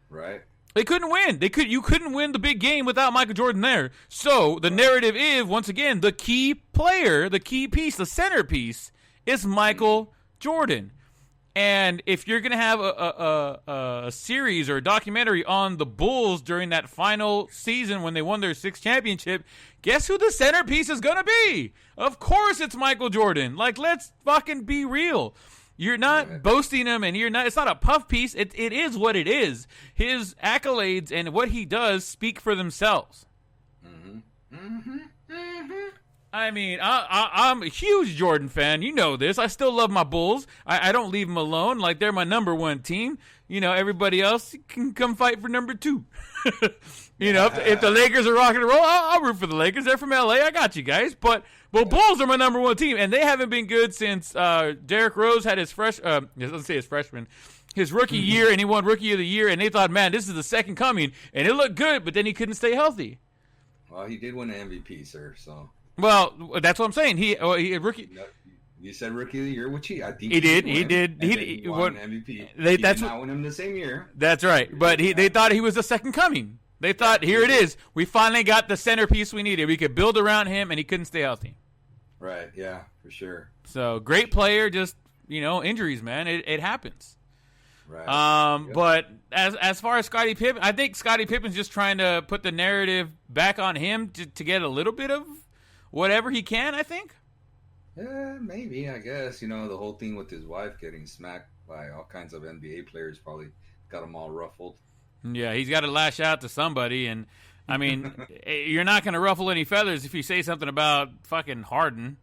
Right. They couldn't win. You couldn't win the big game without Michael Jordan there. So the narrative is, once again, the key player, the key piece, the centerpiece is Michael Jordan. And if you're going to have a series or a documentary on the Bulls during that final season when they won their 6th championship, guess who the centerpiece is going to be? Of course it's Michael Jordan. Like, let's fucking be real. You're not boasting him, and it's not a puff piece. It is what it is. His accolades and what he does speak for themselves. Mm-hmm. Mm-hmm. Mm-hmm. I mean, I'm a huge Jordan fan. You know this. I still love my Bulls. I don't leave them alone. Like, they're my number one team. Everybody else can come fight for number 2. If the Lakers are rocking and roll, I'll root for the Lakers. They're from LA. I got you guys. But Bulls are my number one team, and they haven't been good since Derrick Rose had his his rookie year, and he won Rookie of the Year, and they thought, man, this is the second coming, and it looked good, but then he couldn't stay healthy. Well, he did win an MVP, sir. So. Well, that's what I'm saying. He rookie. You said Rookie of the Year, which I think he did. He won an MVP. They did not win him the same year. That's right. But they thought he was the second coming. They thought, here it is. We finally got the centerpiece we needed. We could build around him, and he couldn't stay healthy. Right. Yeah, for sure. So great player, just injuries, man. It happens. Right. But as far as Scottie Pippen, I think Scottie Pippen's just trying to put the narrative back on him to get a little bit of whatever he can, I think. Yeah, maybe, I guess. The whole thing with his wife getting smacked by all kinds of NBA players probably got him all ruffled. Yeah, he's got to lash out to somebody. And I mean, you're not going to ruffle any feathers if you say something about fucking Harden.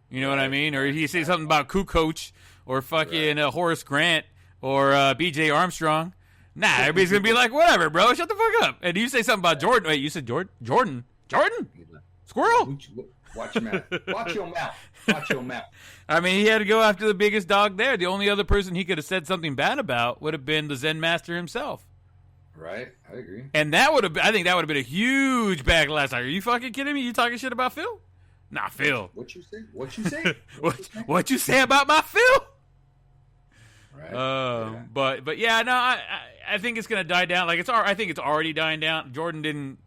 You know what I mean? Or if you say something about Kukoc or fucking Horace Grant or B.J. Armstrong. Nah, everybody's going to be like, whatever, bro. Shut the fuck up. And you say something about Jordan. Wait, you said Jordan? Squirrel? Watch your mouth. Watch your mouth. Watch your mouth. I mean, he had to go after the biggest dog there. The only other person he could have said something bad about would have been the Zen Master himself. Right, I agree. And that would have, I think that would have been a huge backlash. Are you fucking kidding me? You talking shit about Phil? Nah, Phil. What you say? What you say? What you say about my Phil? Right. Yeah. But yeah, no, I think it's gonna die down. Like I think it's already dying down. Jordan didn't,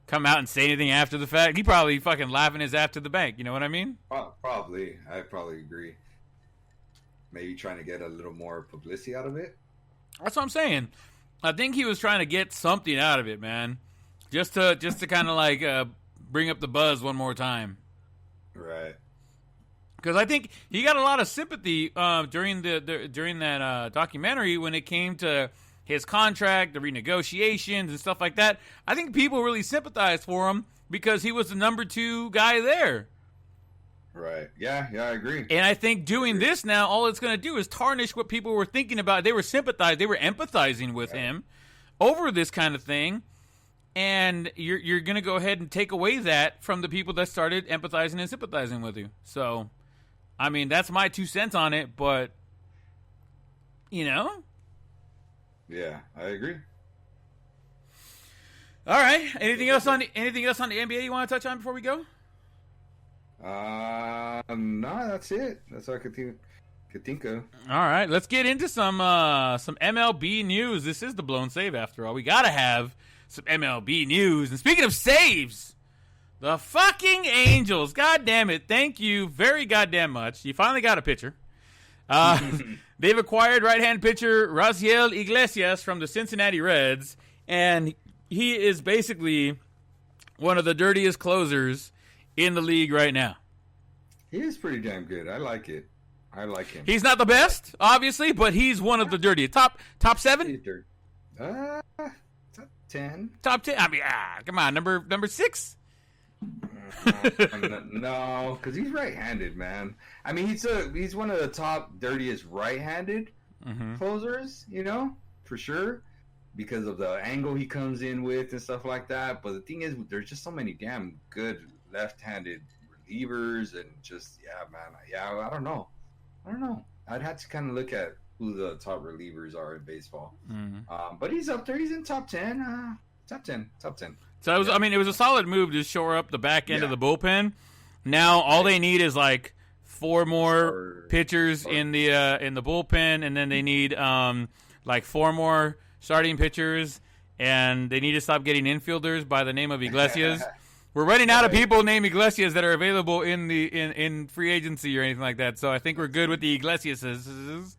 come out and say anything after the fact. He probably fucking laughing his ass to the bank. You know what I mean? Probably. I probably agree. Maybe trying to get a little more publicity out of it. That's what I'm saying. I think he was trying to get something out of it, man. Just to kind of like bring up the buzz one more time. Right. Because I think he got a lot of sympathy during that documentary when it came to his contract, the renegotiations, and stuff like that. I think people really sympathized for him because he was the number 2 guy there. Right. Yeah, I agree. And I think doing this now, all it's going to do is tarnish what people were thinking about. They were empathizing with him over this kind of thing. And you're going to go ahead and take away that from the people that started empathizing and sympathizing with you. So, I mean, that's my 2 cents on it, but, Yeah, I agree. All right. Anything else on the NBA you want to touch on before we go? No, that's it. That's all I could think of. All right, let's get into some MLB news. This is the blown save after all. We gotta have some MLB news. And speaking of saves, the fucking Angels. God damn it! Thank you very goddamn much. You finally got a pitcher. They've acquired right-hand pitcher Raisel Iglesias from the Cincinnati Reds, and he is basically one of the dirtiest closers in the league right now. He is pretty damn good. I like it. I like him. He's not the best, obviously, but he's one of the dirtiest. Top 7? He's dirty. Top 10. Top 10. I mean, come on, number 6. No, because he's right-handed, man. I mean, he's one of the top dirtiest right-handed closers, for sure, because of the angle he comes in with and stuff like that. But the thing is, there's just so many damn good left-handed relievers and just I don't know. I'd have to kind of look at who the top relievers are in baseball. But he's up there. He's in top 10. Top 10. So it was a solid move to shore up the back end of the bullpen. Now all they need is like 4 more pitchers in the bullpen, and then they need like 4 more starting pitchers, and they need to stop getting infielders by the name of Iglesias. We're running out of people named Iglesias that are available in free agency or anything like that. So I think we're good with the Iglesiases.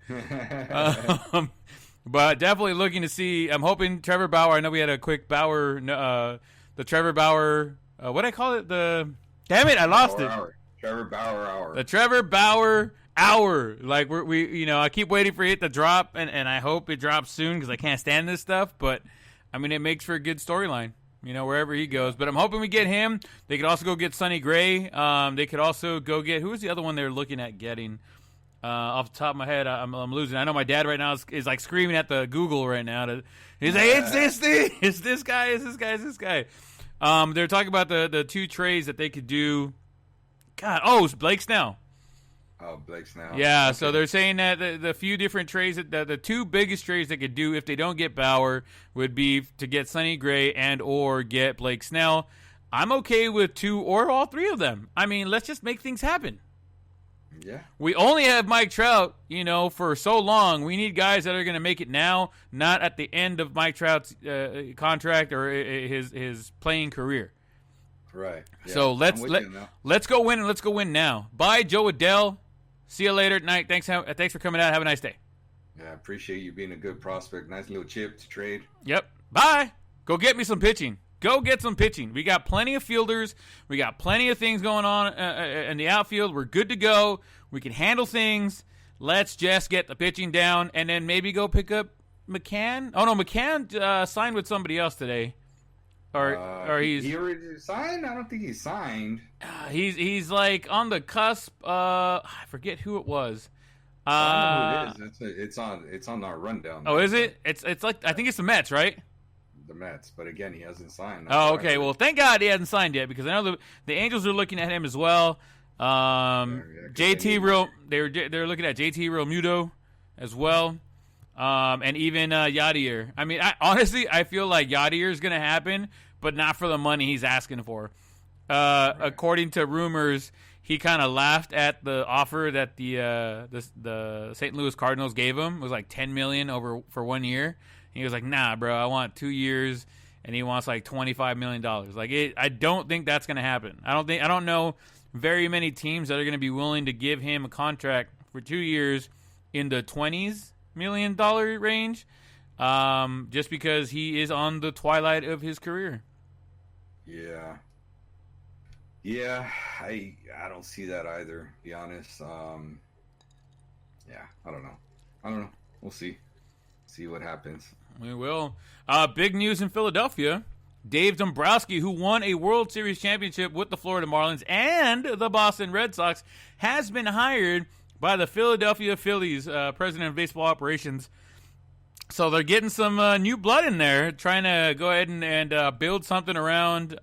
But definitely looking to see. I'm hoping Trevor Bauer. I know we had a quick Bauer. The Trevor Bauer. What did I call it? Damn it! I lost it. Trevor Bauer hour. The Trevor Bauer hour. Like we I keep waiting for it to drop, and I hope it drops soon because I can't stand this stuff. But I mean, it makes for a good storyline. Wherever he goes. But I'm hoping we get him. They could also go get Sonny Gray. They could also go get... Who was the other one they're looking at getting? Off the top of my head, I'm losing. I know my dad right now is like screaming at the Google right now. He's like, it's this thing. It's this guy. It's this guy. It's this guy. They're talking about the 2 trades that they could do. God. Oh, it's Blake Snell. Oh, Blake Snell. Yeah, okay. So they're saying that the few different trades, the 2 biggest trades they could do if they don't get Bauer would be to get Sonny Gray and or get Blake Snell. I'm okay with 2 or all 3 of them. I mean, let's just make things happen. Yeah. We only have Mike Trout, for so long. We need guys that are going to make it now, not at the end of Mike Trout's contract or his playing career. Right. Yeah. So let's go win, and let's go win now. Bye, Joe Adele. See you later tonight. Thanks for coming out. Have a nice day. Yeah, I appreciate you being a good prospect. Nice little chip to trade. Yep. Bye. Go get me some pitching. Go get some pitching. We got plenty of fielders. We got plenty of things going on in the outfield. We're good to go. We can handle things. Let's just get the pitching down and then maybe go pick up McCann. Oh, no, McCann signed with somebody else today. or he already signed? I don't think he signed. He's like on the cusp. I forget who it was. I know who it is. It's on our rundown. Oh, is it? It's like I think it's the Mets, right? The Mets, but again, he hasn't signed. Oh, okay. Well, thank God he hasn't signed yet because I know the Angels are looking at him as well. JT they're looking at JT Realmuto as well, and even Yadier. I mean, honestly, I feel like Yadier is going to happen, but not for the money he's asking for. Right. According to rumors, he kind of laughed at the offer that the St. Louis Cardinals gave him. It was like $10 million for 1 year. He was like, "Nah, bro, I want 2 years," and he wants like $25 million. Like, I don't think that's going to happen. I don't know very many teams that are going to be willing to give him a contract for 2 years in the $20 million range, just because he is on the twilight of his career. Yeah, I don't see that either. To be honest, I don't know. We'll see what happens. We will. Big news in Philadelphia. Dave Dombrowski, who won a World Series championship with the Florida Marlins and the Boston Red Sox, has been hired by the Philadelphia Phillies, president of baseball operations. So they're getting some new blood in there, trying to go ahead and build something around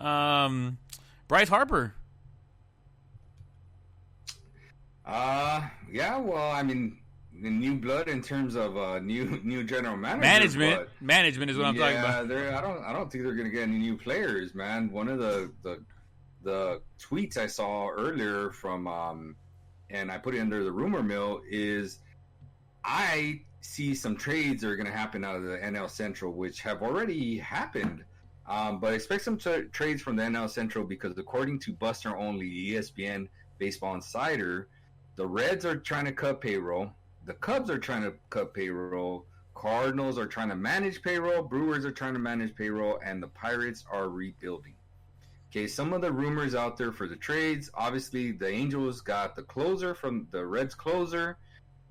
Bryce Harper. Yeah, well, I mean, the new blood in terms of new general manager. Management is what I'm talking about. I don't think they're going to get any new players, man. One of the tweets I saw earlier from and I put it under the rumor mill is I see some trades that are going to happen out of the NL Central, which have already happened. But expect some trades from the NL Central because according to Buster Only, ESPN Baseball Insider, the Reds are trying to cut payroll. The Cubs are trying to cut payroll. Cardinals are trying to manage payroll. Brewers are trying to manage payroll. And the Pirates are rebuilding. Okay, some of the rumors out there for the trades. Obviously, the Angels got the closer from the Reds closer.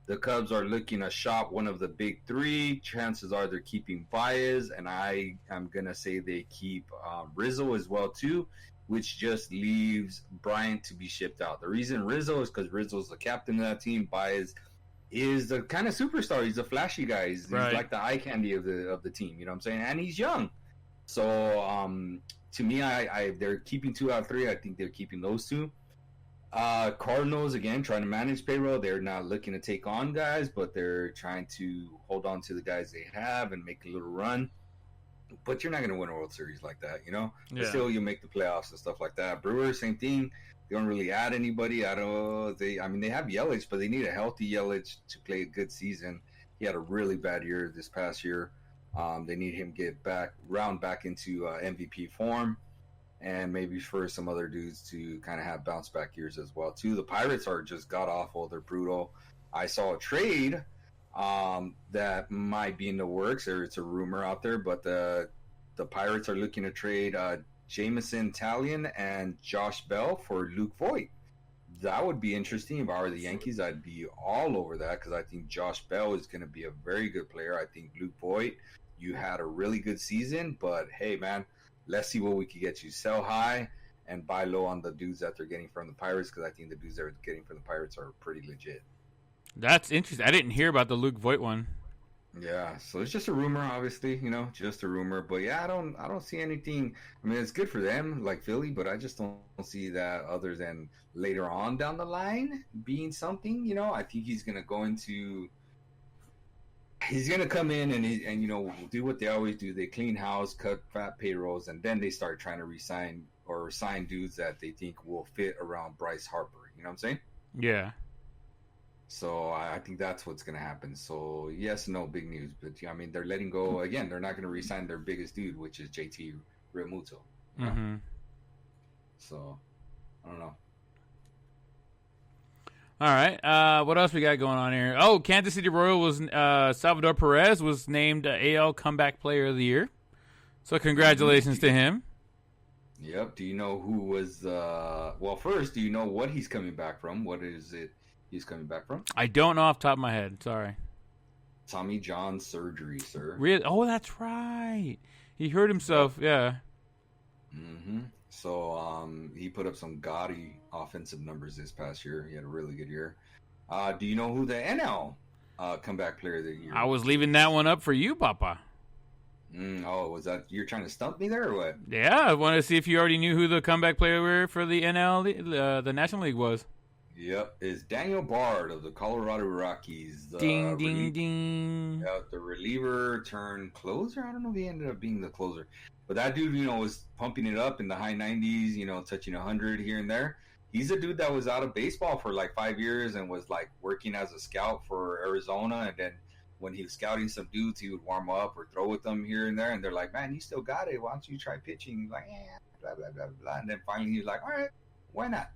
The Cubs are looking to shop one of the big three. Chances are they're keeping Baez. And I am going to say they keep Raisel as well, too, which just leaves Bryant to be shipped out. The reason Raisel is because Rizzo's the captain of that team. Baez is the kind of superstar. He's a flashy guy. He's like the eye candy of the team. You know what I'm saying? And he's young. So to me, they're keeping 2 out of 3. I think they're keeping those two. Cardinals again trying to manage payroll. They're not looking to take on guys, but they're trying to hold on to the guys they have and make a little run. But you're not going to win a World Series like that, you know. Yeah. But still, you make the playoffs and stuff like that. Brewers, same thing. They don't really add anybody. They have Yelich, but they need a healthy Yelich to play a good season. He had a really bad year this past year. They need him to round back into MVP form, and maybe for some other dudes to kind of have bounce back years as well too. The Pirates are just god awful. They're brutal. I saw a trade that might be in the works, or it's a rumor out there, but the Pirates are looking to trade Jameson Taillon and Josh Bell for Luke Voit. That would be interesting. If I were the Yankees, I'd be all over that because I think Josh Bell is going to be a very good player. I think Luke Voit, you had a really good season, but hey, man, let's see what we can get you. Sell high and buy low on the dudes that they're getting from the Pirates because I think the dudes they're getting from the Pirates are pretty legit. That's interesting. I didn't hear about the Luke Voit one. Yeah, so it's just a rumor, obviously, just a rumor. But yeah, I don't see anything. I mean, it's good for them, like Philly, but I just don't see that other than later on down the line being something. I think he's gonna come in and do what they always do. They clean house, cut fat payrolls, and then they start trying to resign or sign dudes that they think will fit around Bryce Harper. You know what I'm saying? Yeah. So I think that's what's going to happen. So yes, no big news, but I mean they're letting go again. They're not going to re-sign their biggest dude, which is JT Realmuto. Mm-hmm. So I don't know. All right. What else we got going on here? Oh, Kansas City Royal was Salvador Perez was named AL Comeback Player of the Year. So congratulations to him. Yep. Do you know who was? Well, first, do you know what he's coming back from? What is it? He's coming back from? I don't know off the top of my head. Sorry. Tommy John surgery, sir. Really? Oh, that's right. He hurt himself. Yeah. Mm-hmm. So he put up some gaudy offensive numbers this past year. He had a really good year. Do you know who the NL comeback player of the year? I was leaving that one up for you, Papa. Was that you're trying to stump me there or what? Yeah, I want to see if you already knew who the comeback player for the NL, the National League was. Yep, it's Daniel Bard of the Colorado Rockies. Ding, ding, ding. The reliever turned closer. I don't know if he ended up being the closer. But that dude, was pumping it up in the high 90s, touching 100 here and there. He's a dude that was out of baseball for like 5 years and was like working as a scout for Arizona. And then when he was scouting some dudes, he would warm up or throw with them here and there. And they're like, man, you still got it. Why don't you try pitching? He's like, blah, blah, blah, blah. And then finally he's like, all right, why not?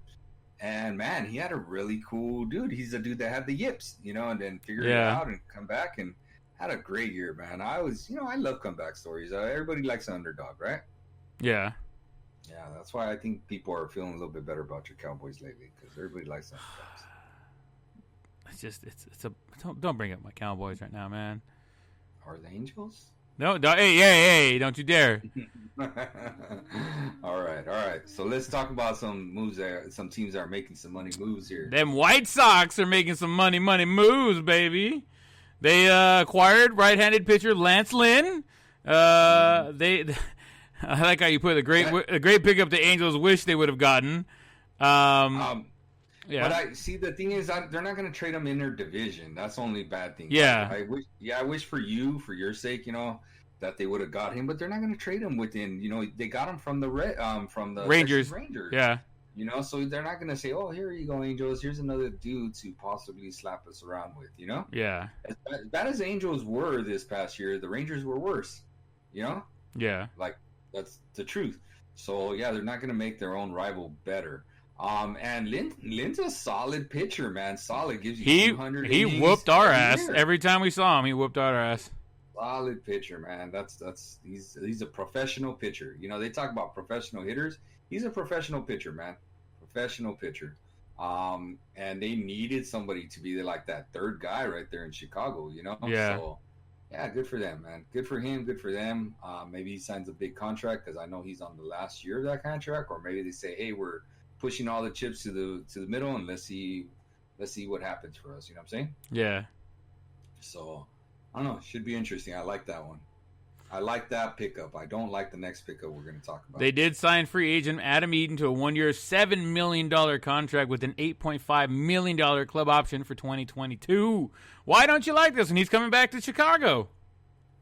And man, he had a really cool dude. He's a dude that had the yips, and then figured it out and come back and had a great year, man. I love comeback stories. Everybody likes an underdog, right? Yeah. Yeah, that's why I think people are feeling a little bit better about your Cowboys lately because everybody likes underdogs. Don't bring up my Cowboys right now, man. Are the Angels? No, hey, don't you dare. All right. So let's talk about some moves there. Some teams that are making some money moves here. Them White Sox are making some money moves, baby. They acquired right-handed pitcher Lance Lynn. I like how you put a great pickup the Angels wish they would have gotten. Yeah. But the thing is, they're not going to trade them in their division. That's the only bad thing. Yeah. I wish for your sake, that they would have got him, but they're not going to trade him within. They got him from the Rangers. Yeah. So they're not going to say, "Oh, here you go, Angels. Here's another dude to possibly slap us around with." Yeah. As bad as Angels were this past year, the Rangers were worse. Yeah. Like that's the truth. So yeah, they're not going to make their own rival better. And Lynn's a solid pitcher, man. Solid, gives you 200 innings. He whooped our ass every time we saw him. He whooped our ass. Solid pitcher, man. He's a professional pitcher. They talk about professional hitters. He's a professional pitcher, man. Professional pitcher. And they needed somebody to be like that third guy right there in Chicago. Yeah. So yeah, good for them, man. Good for him. Good for them. Maybe he signs a big contract because I know he's on the last year of that contract, or maybe they say, hey, we're pushing all the chips to the middle and let's see what happens for us. You know what I'm saying? Yeah. So I don't know. Should be interesting. I like that one. I like that pickup. I don't like the next pickup we're going to talk about. They did sign free agent Adam Eaton to a 1-year, $7 million contract with an $8.5 million club option for 2022. Why don't you like this? And he's coming back to Chicago.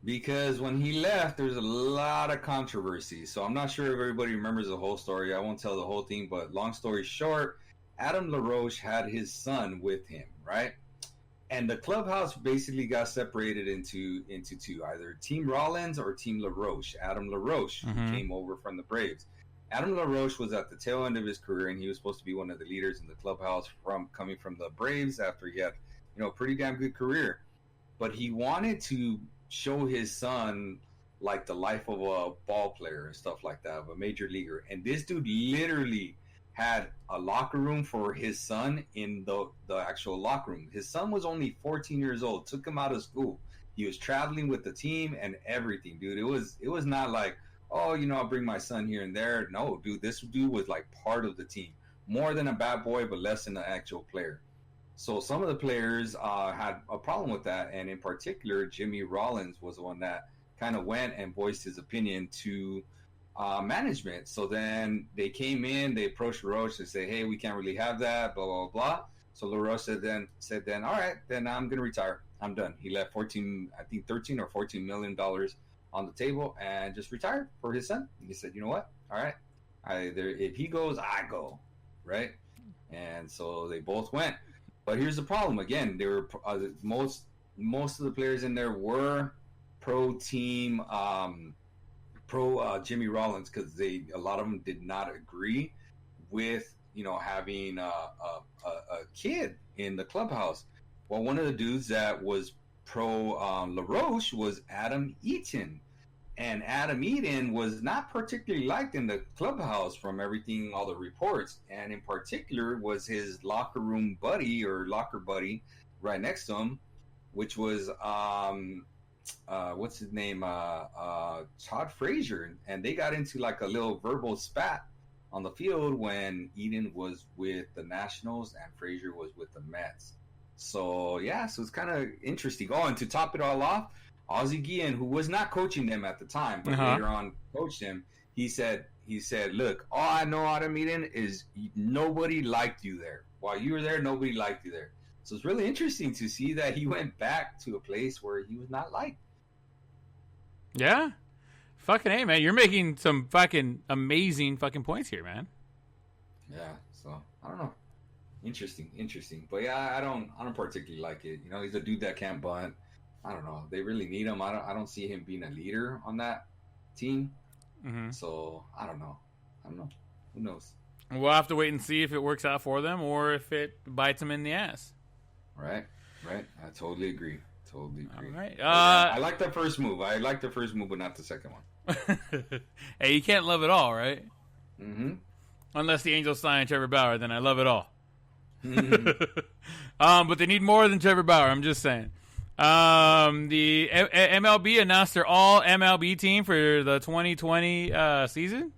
Because when he left, there's a lot of controversy. So I'm not sure if everybody remembers the whole story. I won't tell the whole thing, but long story short, Adam LaRoche had his son with him, right? And the clubhouse basically got separated into two, either Team Rollins or Team LaRoche. Adam LaRoche, who came over from the Braves. Adam LaRoche was at the tail end of his career, and he was supposed to be one of the leaders in the clubhouse coming from the Braves after he had, a pretty damn good career. But he wanted to show his son like the life of a ball player and stuff like that, of a major leaguer. And this dude literally had a locker room for his son in the actual locker room. His son was only 14 years old, took him out of school. He was traveling with the team and everything, dude. It was not like, oh, I'll bring my son here and there. No, dude, this dude was like part of the team. More than a bad boy, but less than an actual player. So some of the players had a problem with that, and in particular, Jimmy Rollins was the one that kind of went and voiced his opinion to management. So then they came in, they approached LaRoche and say, hey, we can't really have that, blah, blah, blah. So LaRoche said then, all right, then I'm going to retire. I'm done. He left 13 or $14 million on the table and just retired for his son. He said, you know what? All right. If he goes, I go. Right. And so they both went. But here's the problem. Again, they were most of the players in there were pro team, pro Jimmy Rollins, because a lot of them did not agree with having a kid in the clubhouse. Well, one of the dudes that was pro LaRoche was Adam Eaton. And Adam Eaton was not particularly liked in the clubhouse from everything, all the reports. And in particular was his locker room buddy or locker buddy right next to him, which was what's his name? Todd Frazier, and they got into like a little verbal spat on the field when Eaton was with the Nationals and Frazier was with the Mets. So yeah, so it's kind of interesting. Oh, and to top it all off, Ozzie Guillen, who was not coaching them at the time, but later on coached him, he said, look, all I know out of Eaton is nobody liked you there. While you were there, nobody liked you there. So it's really interesting to see that he went back to a place where he was not liked. Yeah. Fucking hey, man. You're making some fucking amazing fucking points here, man. Yeah, so I don't know. Interesting. But yeah, I don't particularly like it. You know, he's a dude that can't bunt. I don't know. They really need him. I don't see him being a leader on that team. Mm-hmm. So I don't know. Who knows? We'll have to wait and see if it works out for them or if it bites them in the ass. Right. I totally agree. All right. I like the first move. But not the second one. Hey, you can't love it all, right? Mm-hmm. Unless the Angels sign Trevor Bauer, then I love it all. Mm-hmm. But they need more than Trevor Bauer. I'm just saying. The MLB announced their all MLB team for the 2020 season.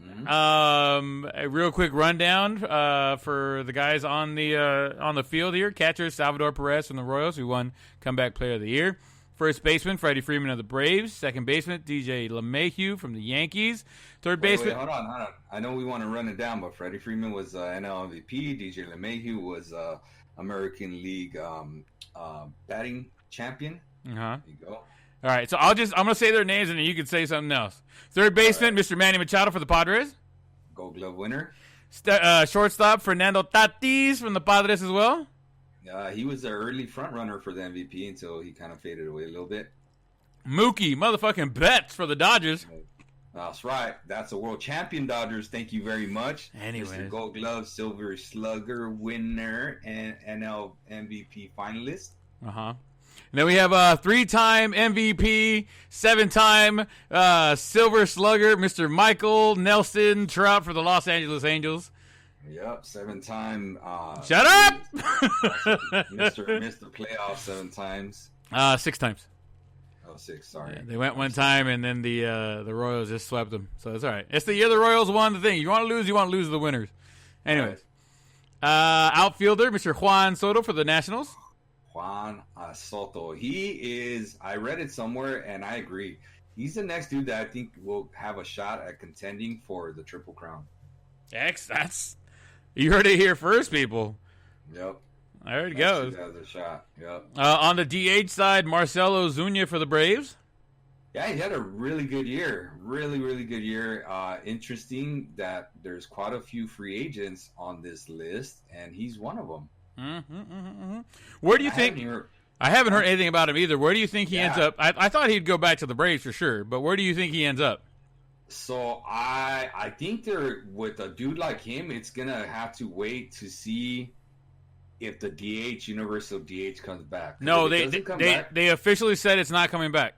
Mm-hmm. A real quick rundown for the guys on the field here. Catcher Salvador Perez from the Royals, who won Comeback Player of the Year. First baseman Freddie Freeman of the Braves. Second baseman DJ LeMahieu from the Yankees. Third baseman. Hold on. I know we want to run it down, but Freddie Freeman was NL MVP. DJ LeMahieu was American League batting champion. There you go. All right, so I'm gonna say their names and then you can say something else. Third baseman, Mr. Manny Machado for the Padres. Gold Glove winner. Shortstop Fernando Tatis from the Padres as well. He was the early front runner for the MVP until he kind of faded away a little bit. Mookie motherfucking Betts for the Dodgers. That's right. That's a world champion Dodgers. Thank you very much. Anyways. Mr. Gold Glove, Silver Slugger winner, and NL MVP finalist. And then we have a 3-time MVP, 7-time Silver Slugger, Mr. Michael Nelson Trout for the Los Angeles Angels. Yep, 7-time. Shut up! Mr. Playoff 7 times. 6 times. Oh, 6. Sorry. Yeah, they went one time, and then the Royals just swept them. So it's all right. It's the year the Royals won the thing. You want to lose to the winners. Anyways, outfielder Mr. Juan Soto for the Nationals. Juan Soto. He is, I read it somewhere, and I agree. He's the next dude that I think will have a shot at contending for the Triple Crown. You heard it here first, people. Yep. There it goes. Has a shot. Yep. On the DH side, Marcelo Zuna for the Braves. Yeah, he had a really good year. Really, really good year. Interesting that there's quite a few free agents on this list, and he's one of them. Where do you think? I haven't heard anything about him either. Where do you think he ends up? I thought he'd go back to the Braves for sure, but where do you think he ends up? So I think they're with a dude like him, it's gonna have to wait to see if the universal DH comes back. No, they officially said it's not coming back.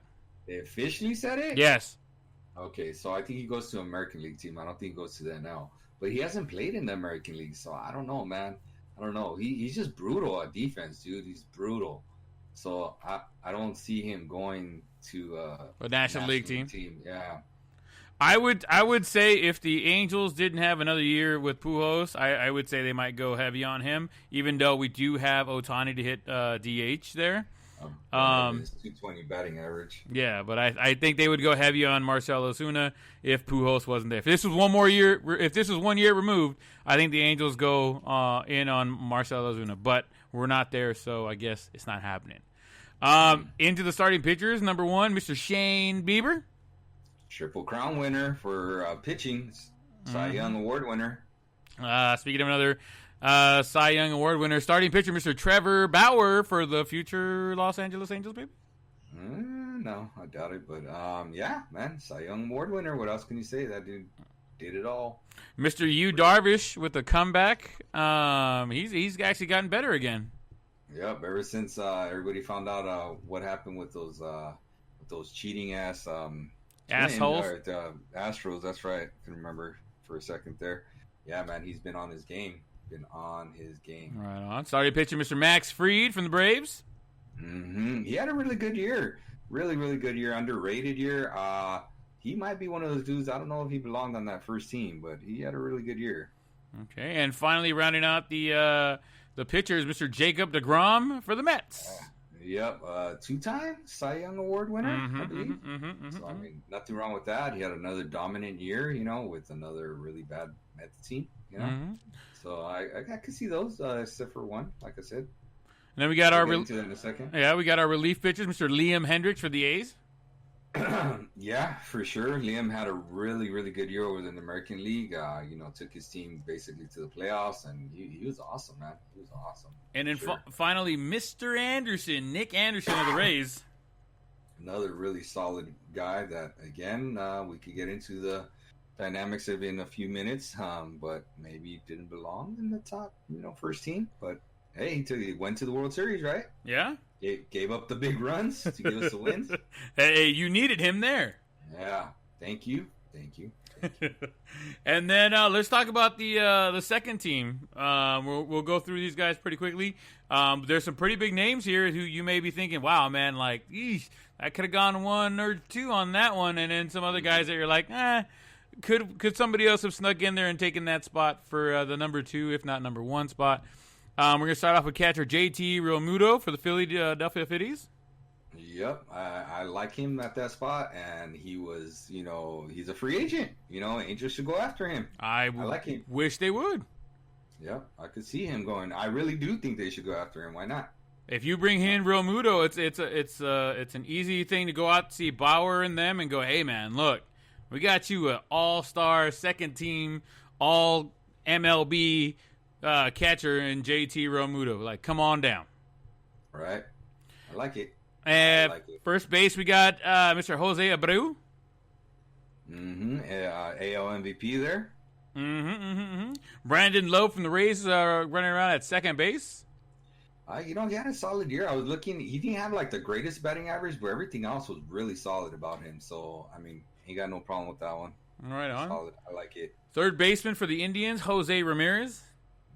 They officially said it? Yes. Okay, so I think he goes to American League team. I don't think he goes to the NL, but he hasn't played in the American League, so I don't know, man. I don't know. He's just brutal at defense, dude. He's brutal. So I don't see him going to a National League team. Yeah. I would say if the Angels didn't have another year with Pujols, I would say they might go heavy on him, even though we do have Ohtani to hit DH there. His 220 batting average. Yeah, but I think they would go heavy on Marcelo Zuna if Pujols wasn't there. If this was 1 year removed, I think the Angels go in on Marcelo Zuna. But we're not there, so I guess it's not happening. Into the starting pitchers, number 1, Mr. Shane Bieber. Triple Crown winner for pitching. Cy Young Award winner. Speaking of another Cy Young Award winner, starting pitcher Mr. Trevor Bauer for the future Los Angeles Angels, baby? No, I doubt it. But, yeah, man, Cy Young Award winner. What else can you say? That dude did it all. Mr. Yu Darvish with the comeback. He's actually gotten better again. Yep, ever since everybody found out what happened with those cheating-ass assholes. Astros, that's right. I can remember for a second there. Yeah, man, he's been on his game. Right on. Starting pitcher Mr. Max Fried from the Braves. He had a really good year. really, really good year, underrated year. He might be one of those dudes. I don't know if he belonged on that first team, but he had a really good year. Okay, and finally rounding out the pitchers, Mr. Jacob deGrom for the Mets. Yep, two-time Cy Young Award winner, I believe. So, I mean, nothing wrong with that. He had another dominant year, with another really bad Mets team, So I could see those, except for one, like I said. And then we got we'll get into that in a second. Yeah, we got our relief pitchers, Mr. Liam Hendricks for the A's. Yeah, for sure. Liam had a really, really good year over in the American League. Took his team basically to the playoffs, and he was awesome, man. He was awesome. And then finally, Mr. Anderson, Nick Anderson of the Rays. Another really solid guy that, again, we could get into the dynamics of in a few minutes, but maybe didn't belong in the top, first team. But, hey, he went to the World Series, right? Yeah. Gave up the big runs to give us the wins. Hey, you needed him there. Yeah. Thank you. And then let's talk about the second team. We'll go through these guys pretty quickly. There's some pretty big names here who you may be thinking, wow, man, like, I could have gone 1 or 2 on that one. And then some other guys that you're like, could somebody else have snuck in there and taken that spot for the number 2, if not number 1 spot? We're going to start off with catcher JT Realmuto for the Philadelphia Phillies. Yep, I like him at that spot, and he was, he's a free agent. Angels should go after him. I like him. Wish they would. Yep, I could see him going. I really do think they should go after him. Why not? If you bring in Realmuto, it's an easy thing to go out to see Bauer and them and go, hey man, look, we got you an all-star second team, all MLB catcher in JT Realmuto. Like, come on down. Right. I like it. First base, we got Mr. Jose Abreu. AL MVP there. Brandon Lowe from the Rays running around at second base. He had a solid year. I was looking. He didn't have like the greatest batting average, but everything else was really solid about him. So, I mean, he got no problem with that one. Right on. Solid. I like it. Third baseman for the Indians, Jose Ramirez.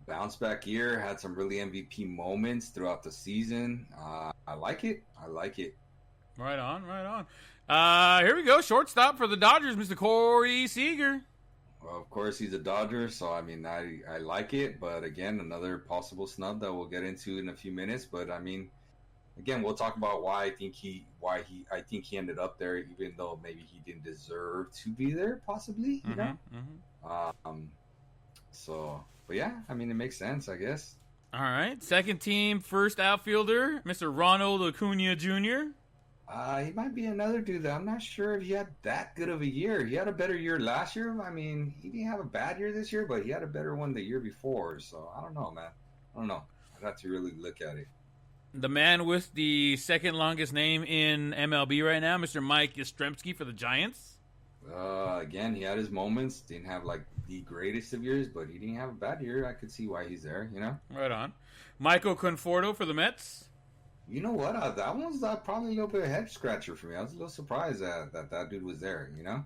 Bounce back year, had some really MVP moments throughout the season. I like it. Right on. Here we go. Shortstop for the Dodgers, Mr. Corey Seager. Well, of course, he's a Dodger, so I mean, I like it. But again, another possible snub that we'll get into in a few minutes. But I mean, again, we'll talk about why I think he ended up there, even though maybe he didn't deserve to be there, possibly. But yeah, I mean, it makes sense, I guess. All right. Second team, first outfielder, Mr. Ronald Acuna Jr. He might be another dude that I'm not sure if he had that good of a year. He had a better year last year. I mean, he didn't have a bad year this year, but he had a better one the year before. So I don't know, man. I don't know. I'd have to really look at it. The man with the second longest name in MLB right now, Mr. Mike Yastrzemski for the Giants. Again, he had his moments. Didn't have like the greatest of years, but he didn't have a bad year. I could see why he's there. Right on. Michael Conforto for the Mets. You know what? That one's probably a little bit of a head scratcher for me. I was a little surprised that dude was there. I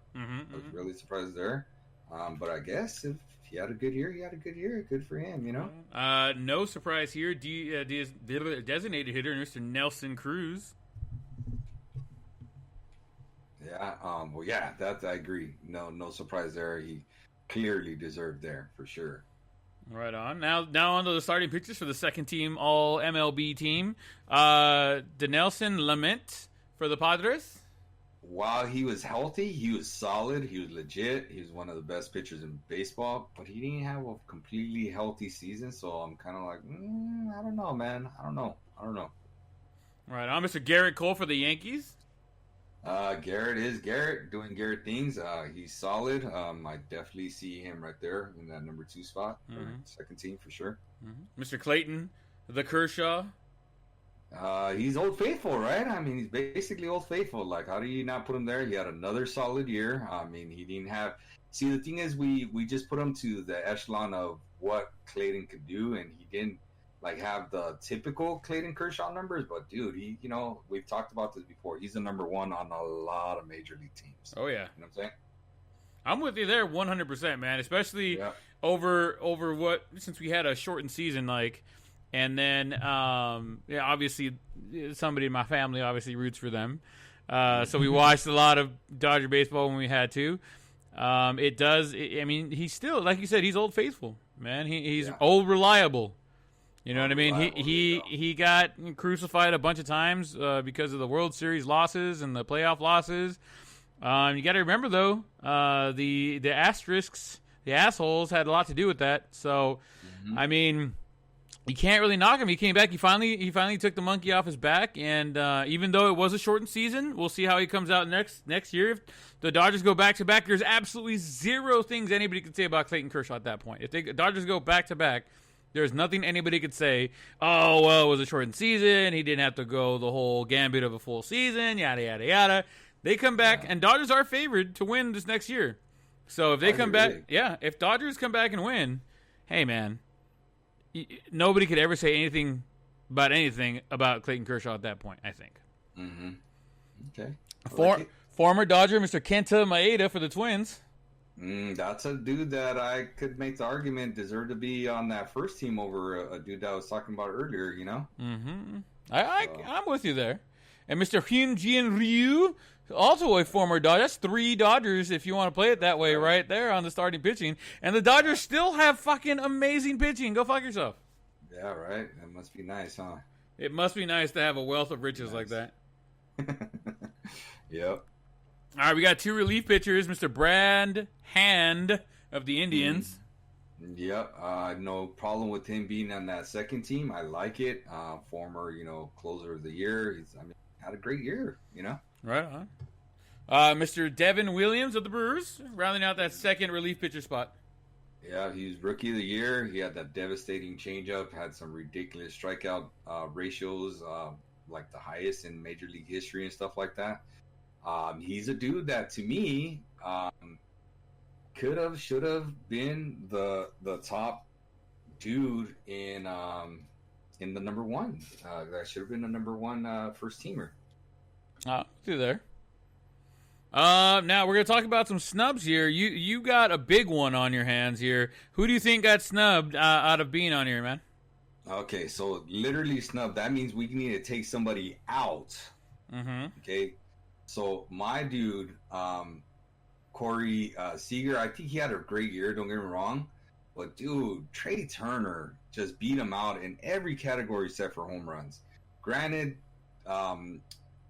was really surprised there. But I guess if he had a good year, he had a good year. Good for him. No surprise here. Designated hitter, Mr. Nelson Cruz. Yeah. Well, yeah. That I agree. No surprise there. He clearly deserved there for sure. Right on. Now on to the starting pitchers for the second team All MLB team. Dinelson Lamet for the Padres. While he was healthy, he was solid. He was legit. He was one of the best pitchers in baseball, but he didn't have a completely healthy season. So I'm kind of like, I don't know, man. I don't know. Right on. Mr. Garrett Cole for the Yankees. Garrett doing Garrett things. He's solid. I definitely see him right there in that number 2 spot, second team for sure. Mr. Clayton, the Kershaw. He's Old Faithful, right? I mean, he's basically Old Faithful. Like, how do you not put him there? He had another solid year. I mean, he didn't have. See, the thing is, we just put him to the echelon of what Clayton could do, and he didn't like have the typical Clayton Kershaw numbers, but dude, he, we've talked about this before. He's the number 1 on a lot of major league teams. Oh yeah, you know what I'm saying? I'm with you there, 100%, man. Especially over what, since we had a shortened season, like, and then obviously somebody in my family obviously roots for them. So we watched a lot of Dodger baseball when we had to. I mean, he's still, like you said, he's old faithful, man. He's old reliable. You know what I mean? He got crucified a bunch of times because of the World Series losses and the playoff losses. You got to remember though, the asterisks, the assholes had a lot to do with that. So, I mean, you can't really knock him. He came back. He finally took the monkey off his back. And even though it was a shortened season, we'll see how he comes out next year. If the Dodgers go back to back, there's absolutely zero things anybody could say about Clayton Kershaw at that point. If the Dodgers go back to back, there's nothing anybody could say, oh, well, it was a shortened season. He didn't have to go the whole gambit of a full season, yada, yada, yada. They come back, and Dodgers are favored to win this next year. So if they come back, if Dodgers come back and win, hey, man, nobody could ever say anything about Clayton Kershaw at that point, I think. Mm-hmm. Okay. Former Dodger, Mr. Kenta Maeda for the Twins. That's a dude that I could make the argument deserved to be on that first team over a dude that I was talking about earlier, you know? Mm-hmm. I'm with you there. And Mr. Hyun-Jin Ryu, also a former Dodger. That's 3 Dodgers if you want to play it that way right there on the starting pitching. And the Dodgers still have fucking amazing pitching. Go fuck yourself. Yeah, right? That must be nice, huh? It must be nice to have a wealth of riches like that. Yep. All right, we got 2 relief pitchers, Mr. Brad Hand of the Indians. Yep, no problem with him being on that second team. I like it. Former, closer of the year. Had a great year, Right on. Mr. Devin Williams of the Brewers, rounding out that second relief pitcher spot. Yeah, he was rookie of the year. He had that devastating changeup, had some ridiculous strikeout ratios, like the highest in Major League history and stuff like that. He's a dude that, to me, should have been the top dude in the number one. That should have been the number one first teamer. Through there. Now we're gonna talk about some snubs here. You got a big one on your hands here. Who do you think got snubbed out of being on here, man? Okay, so literally snubbed. That means we need to take somebody out. Mm-hmm. Okay, so my dude, Corey Seager, I think he had a great year. Don't get me wrong, but dude, Trey Turner just beat him out in every category except for home runs. Granted,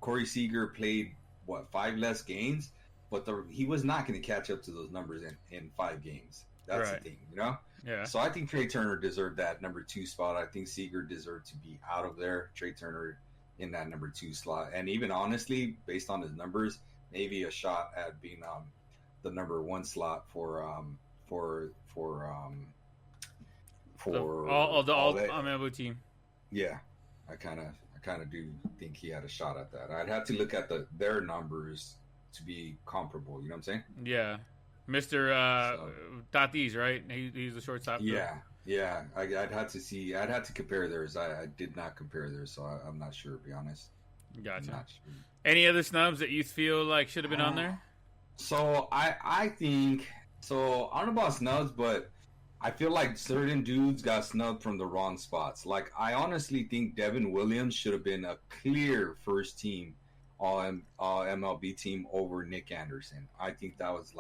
Corey Seager played 5 less games, but he was not going to catch up to those numbers in 5 games. That's the thing, Yeah. So I think Trey Turner deserved that number 2 spot. I think Seager deserved to be out of there. Trey Turner in that number 2 slot, and even honestly, based on his numbers, maybe a shot at being the number 1 slot for MLB team. Yeah, I kind of do think he had a shot at that. I'd have to look at their numbers to be comparable. You know what I'm saying? Yeah, Mr. Tatis, right? He's the shortstop. Yeah. I'd have to see. I'd have to compare theirs. I did not compare theirs, so I'm not sure, to be honest. Gotcha. Sure. Any other snubs that you feel like should have been on there? So I think so. I don't know about snubs, but I feel like certain dudes got snubbed from the wrong spots. Like, I honestly think Devin Williams should have been a clear first team all MLB team over Nick Anderson. I think that was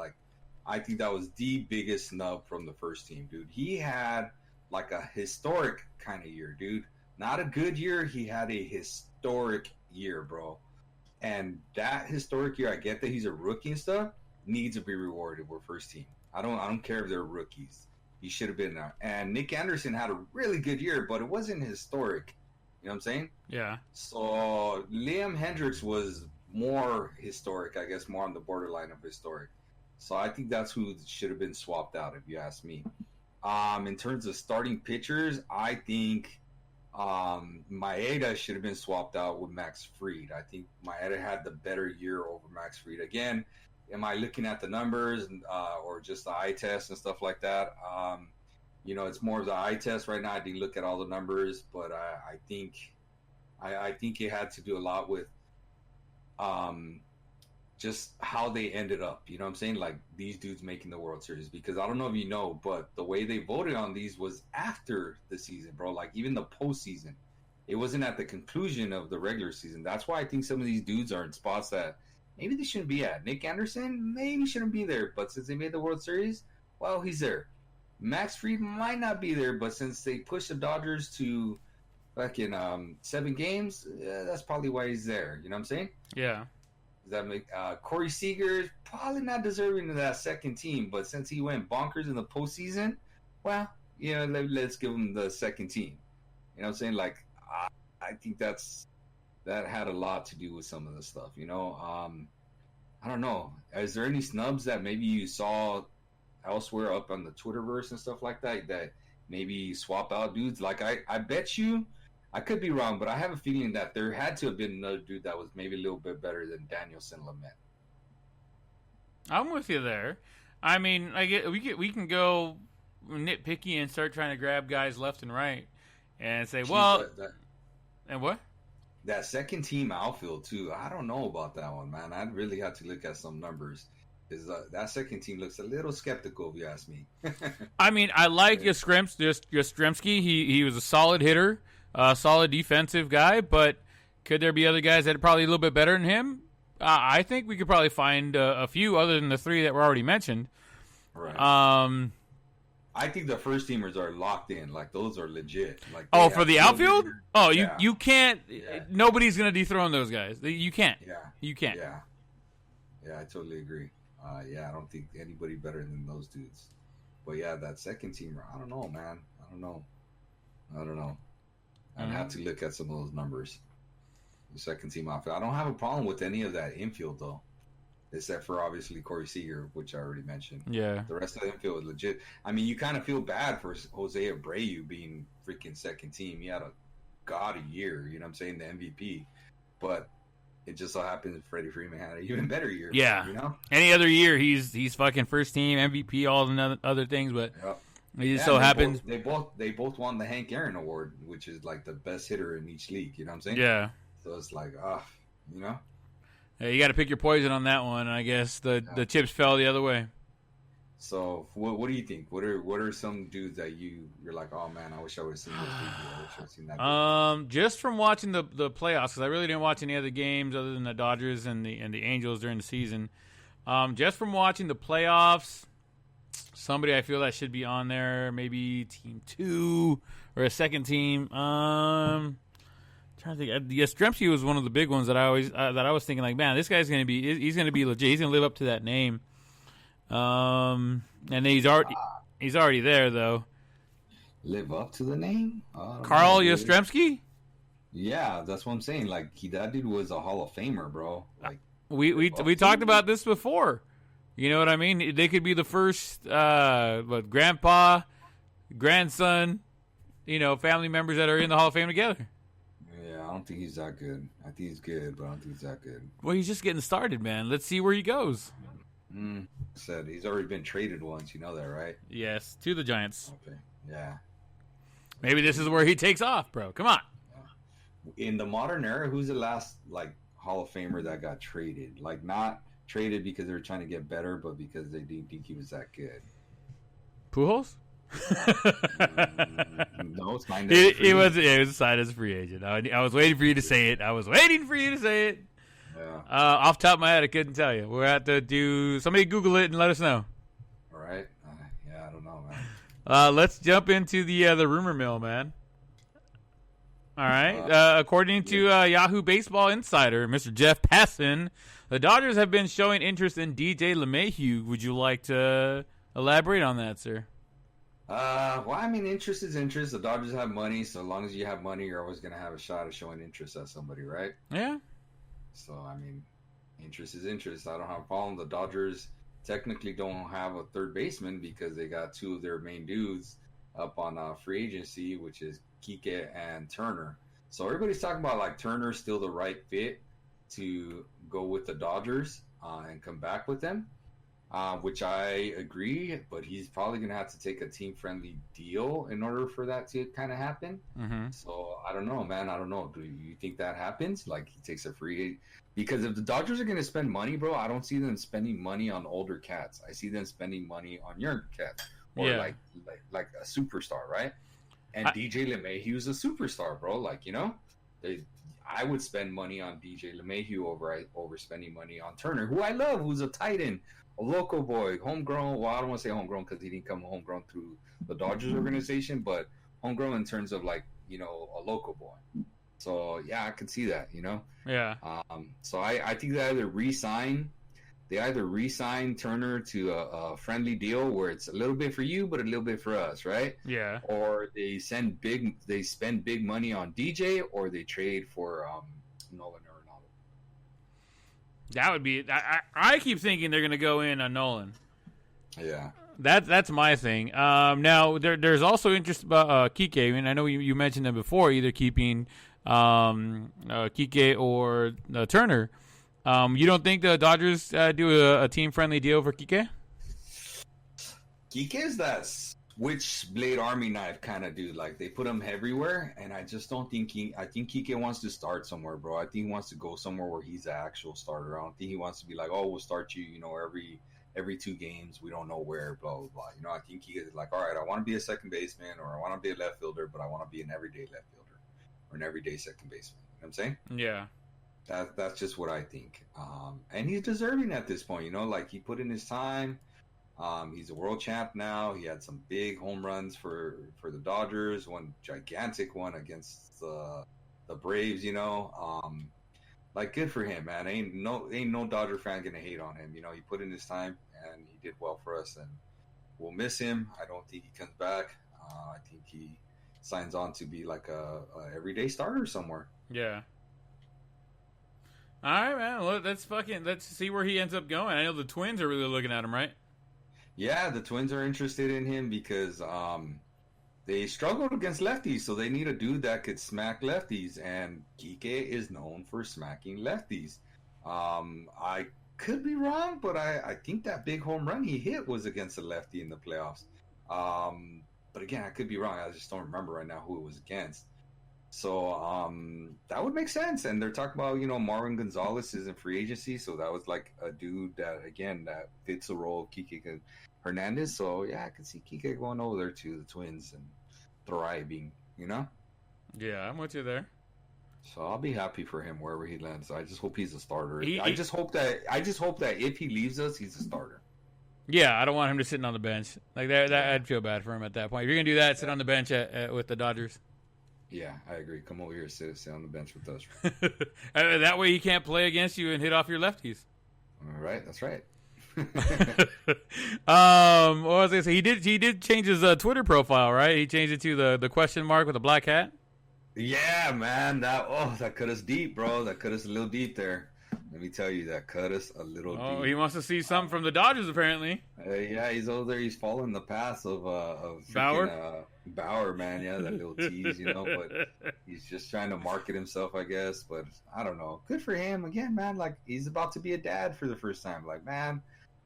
the biggest snub from the first team, dude. He had like a historic kind of year, dude. Not a good year. He had a historic year, bro. And that historic year, I get that he's a rookie and stuff, needs to be rewarded with first team. I don't care if they're rookies. He should have been there. And Nick Anderson had a really good year, but it wasn't historic. You know what I'm saying? Yeah. So Liam Hendricks was more historic, I guess, more on the borderline of historic. So I think that's who should have been swapped out, if you ask me. In terms of starting pitchers, I think Maeda should have been swapped out with Max Fried. I think Maeda had the better year over Max Fried. Again, am I looking at the numbers or just the eye test and stuff like that? It's more of the eye test right now. I didn't look at all the numbers, but I think it had to do a lot with just how they ended up. You know what I'm saying? Like, these dudes making the World Series. Because I don't know if you know, but the way they voted on these was after the season, bro. Like, even the postseason. it wasn't at the conclusion of the regular season. That's why I think some of these dudes are in spots that maybe they shouldn't be at. Nick Anderson maybe shouldn't be there, but since they made the World Series, well, he's there. Max Fried might not be there, but since they pushed the Dodgers to fucking 7 games, that's probably why he's there. You know what I'm saying? Yeah. Does that make Corey Seager probably not deserving of that second team, but since he went bonkers in the postseason, well, let's give him the second team. You know what I'm saying? Like, I think that had a lot to do with some of the stuff. I don't know. Is there any snubs that maybe you saw elsewhere up on the Twitterverse and stuff like that maybe swap out dudes? Like, I bet you. I could be wrong, but I have a feeling that there had to have been another dude that was maybe a little bit better than Danielson Lamet. I'm with you there. I mean, we can go nitpicky and start trying to grab guys left and right and say, and what? That second team outfield too. I don't know about that one, man. I'd really have to look at some numbers. That second team looks a little skeptical, if you ask me. I mean, I like Yastrzemski. He was a solid hitter. Solid defensive guy, but could there be other guys that are probably a little bit better than him? I think we could probably find a few other than the 3 that were already mentioned. Right. I think the first teamers are locked in. Like, those are legit. Like, for the outfield? You can't. Yeah. Nobody's going to dethrone those guys. You can't. Yeah. You can't. Yeah. Yeah, I totally agree. I don't think anybody better than those dudes. But yeah, that second teamer, I don't know, man. I don't know. I'd have to look at some of those numbers. The second team outfield. I don't have a problem with any of that infield, though. Except for, obviously, Corey Seager, which I already mentioned. Yeah. The rest of the infield is legit. I mean, you kind of feel bad for Jose Abreu being freaking second team. He had a gaudy year, you know what I'm saying, the MVP. But it just so happens Freddie Freeman had an even better year. Yeah. Any other year, he's fucking first team, MVP, all the other things, but... Yep. It just so happens they both won the Hank Aaron Award, which is like the best hitter in each league. You know what I'm saying? Yeah. So it's like, Yeah, you got to pick your poison on that one. I guess the chips fell the other way. So what do you think? What are some dudes that you're like, oh man, I wish I would have seen this dude. I wish I would have seen that. Just from watching the playoffs, because I really didn't watch any other games other than the Dodgers and the Angels during the season. Just from watching the playoffs. Somebody I feel that should be on there, maybe team 2 or a second team. Trying to think. Yastrzemski was one of the big ones that I was thinking, like, man, this guy's he's gonna be legit. He's gonna live up to that name. And he's already there though. Live up to the name? Carl Yastrzemski? Yeah, that's what I'm saying. Like, that dude was a Hall of Famer, bro. Like, we talked about this before. You know what I mean? They could be the first, grandpa, grandson, family members that are in the Hall of Fame together. Yeah, I don't think he's that good. I think he's good, but I don't think he's that good. Well, he's just getting started, man. Let's see where he goes. Said he's already been traded once. You know that, right? Yes, to the Giants. Okay. Yeah. Maybe this is where he takes off, bro. Come on. In the modern era, who's the last Hall of Famer that got traded? Like, not traded because they were trying to get better, but because they didn't think he was that good. Pujols? No, signed it was signed as a free agent. I was waiting for you to say it. Yeah. Off the top of my head, I couldn't tell you. We'll have to do... Somebody Google it and let us know. All right. Yeah, I don't know, man. Let's jump into the rumor mill, man. All right. According to Yahoo Baseball Insider, Mr. Jeff Passan, the Dodgers have been showing interest in DJ LeMahieu. Would you like to elaborate on that, sir? Well, I mean, interest is interest. The Dodgers have money, so as long as you have money, you're always going to have a shot at showing interest at somebody, right? Yeah. So, I mean, interest is interest. I don't have a problem. The Dodgers technically don't have a third baseman because they got 2 of their main dudes up on free agency, which is Kike and Turner. So everybody's talking about, like, Turner's still the right fit to go with the Dodgers and come back with them, which I agree, but he's probably going to have to take a team-friendly deal in order for that to kind of happen. Mm-hmm. So I don't know, man. I don't know. Do you think that happens? Like, he takes a free... Because if the Dodgers are going to spend money, bro, I don't see them spending money on older cats. I see them spending money on younger cats. Or like a superstar, right? And DJ LeMahieu's a superstar, bro. Like, I would spend money on DJ LeMahieu over spending money on Turner, who I love, who's a tight end, a local boy, homegrown. Well, I don't want to say homegrown because he didn't come homegrown through the Dodgers organization, but homegrown in terms of like, a local boy. So yeah, I can see that, Yeah. So I think they either re-sign Turner to a friendly deal where it's a little bit for you, but a little bit for us, right? Yeah. Or they spend big money on DJ, or they trade for Nolan or Ronaldo. That would be. I keep thinking they're going to go in on Nolan. Yeah. That's my thing. Now there's also interest about Kike. I mean, I know you mentioned them before, either keeping Kike or Turner. You don't think the Dodgers do a team-friendly deal for Kike? Kike is that switchblade army knife kind of dude. Like, they put him everywhere, and I just don't think I think Kike wants to start somewhere, bro. I think he wants to go somewhere where he's the actual starter. I don't think he wants to be like, oh, we'll start you, every 2 games. We don't know where, blah, blah, blah. I think Kike is like, all right, I want to be a second baseman, or I want to be a left fielder, but I want to be an everyday left fielder or an everyday second baseman. You know what I'm saying? Yeah. That's just what I think. And he's deserving at this point, like he put in his time. He's a world champ now. He had some big home runs for the Dodgers, one gigantic one against the Braves, like, good for him, man. Ain't no Dodger fan gonna hate on him. He put in his time and he did well for us, and we'll miss him. I don't think he comes back. I think he signs on to be like a everyday starter somewhere. Yeah. All right, man. Well, let's see where he ends up going. I know the Twins are really looking at him, right? Yeah, the Twins are interested in him because they struggled against lefties, so they need a dude that could smack lefties, and Kike is known for smacking lefties. I could be wrong, but I think that big home run he hit was against a lefty in the playoffs. But again, I could be wrong. I just don't remember right now who it was against. So that would make sense. And they're talking about, Marvin Gonzalez is in free agency, so that was like a dude that fits the role of Kike Hernandez. So yeah, I could see Kike going over there to the Twins and thriving, Yeah, I'm with you there. So I'll be happy for him wherever he lands. I just hope he's a starter. I just hope that if he leaves us, he's a starter. Yeah, I don't want him just sitting on the bench. Like that I'd feel bad for him at that point. If you're gonna do that, sit on the bench with the Dodgers. Yeah, I agree. Come over here, sit on the bench with us. That way he can't play against you and hit off your lefties. All right, that's right. What was I gonna say? He did change his Twitter profile, right? He changed it to the question mark with a black hat. Yeah, man. That cut us deep, bro. That cut us a little deep there. Let me tell you, that cut us a little deep. Oh, he wants to see something from the Dodgers, apparently. Yeah, he's over there. He's following the path of Bauer. Bauer, man. Yeah, that little tease, But he's just trying to market himself, I guess. But I don't know. Good for him. Again, man. Like, he's about to be a dad for the first time. Like, man.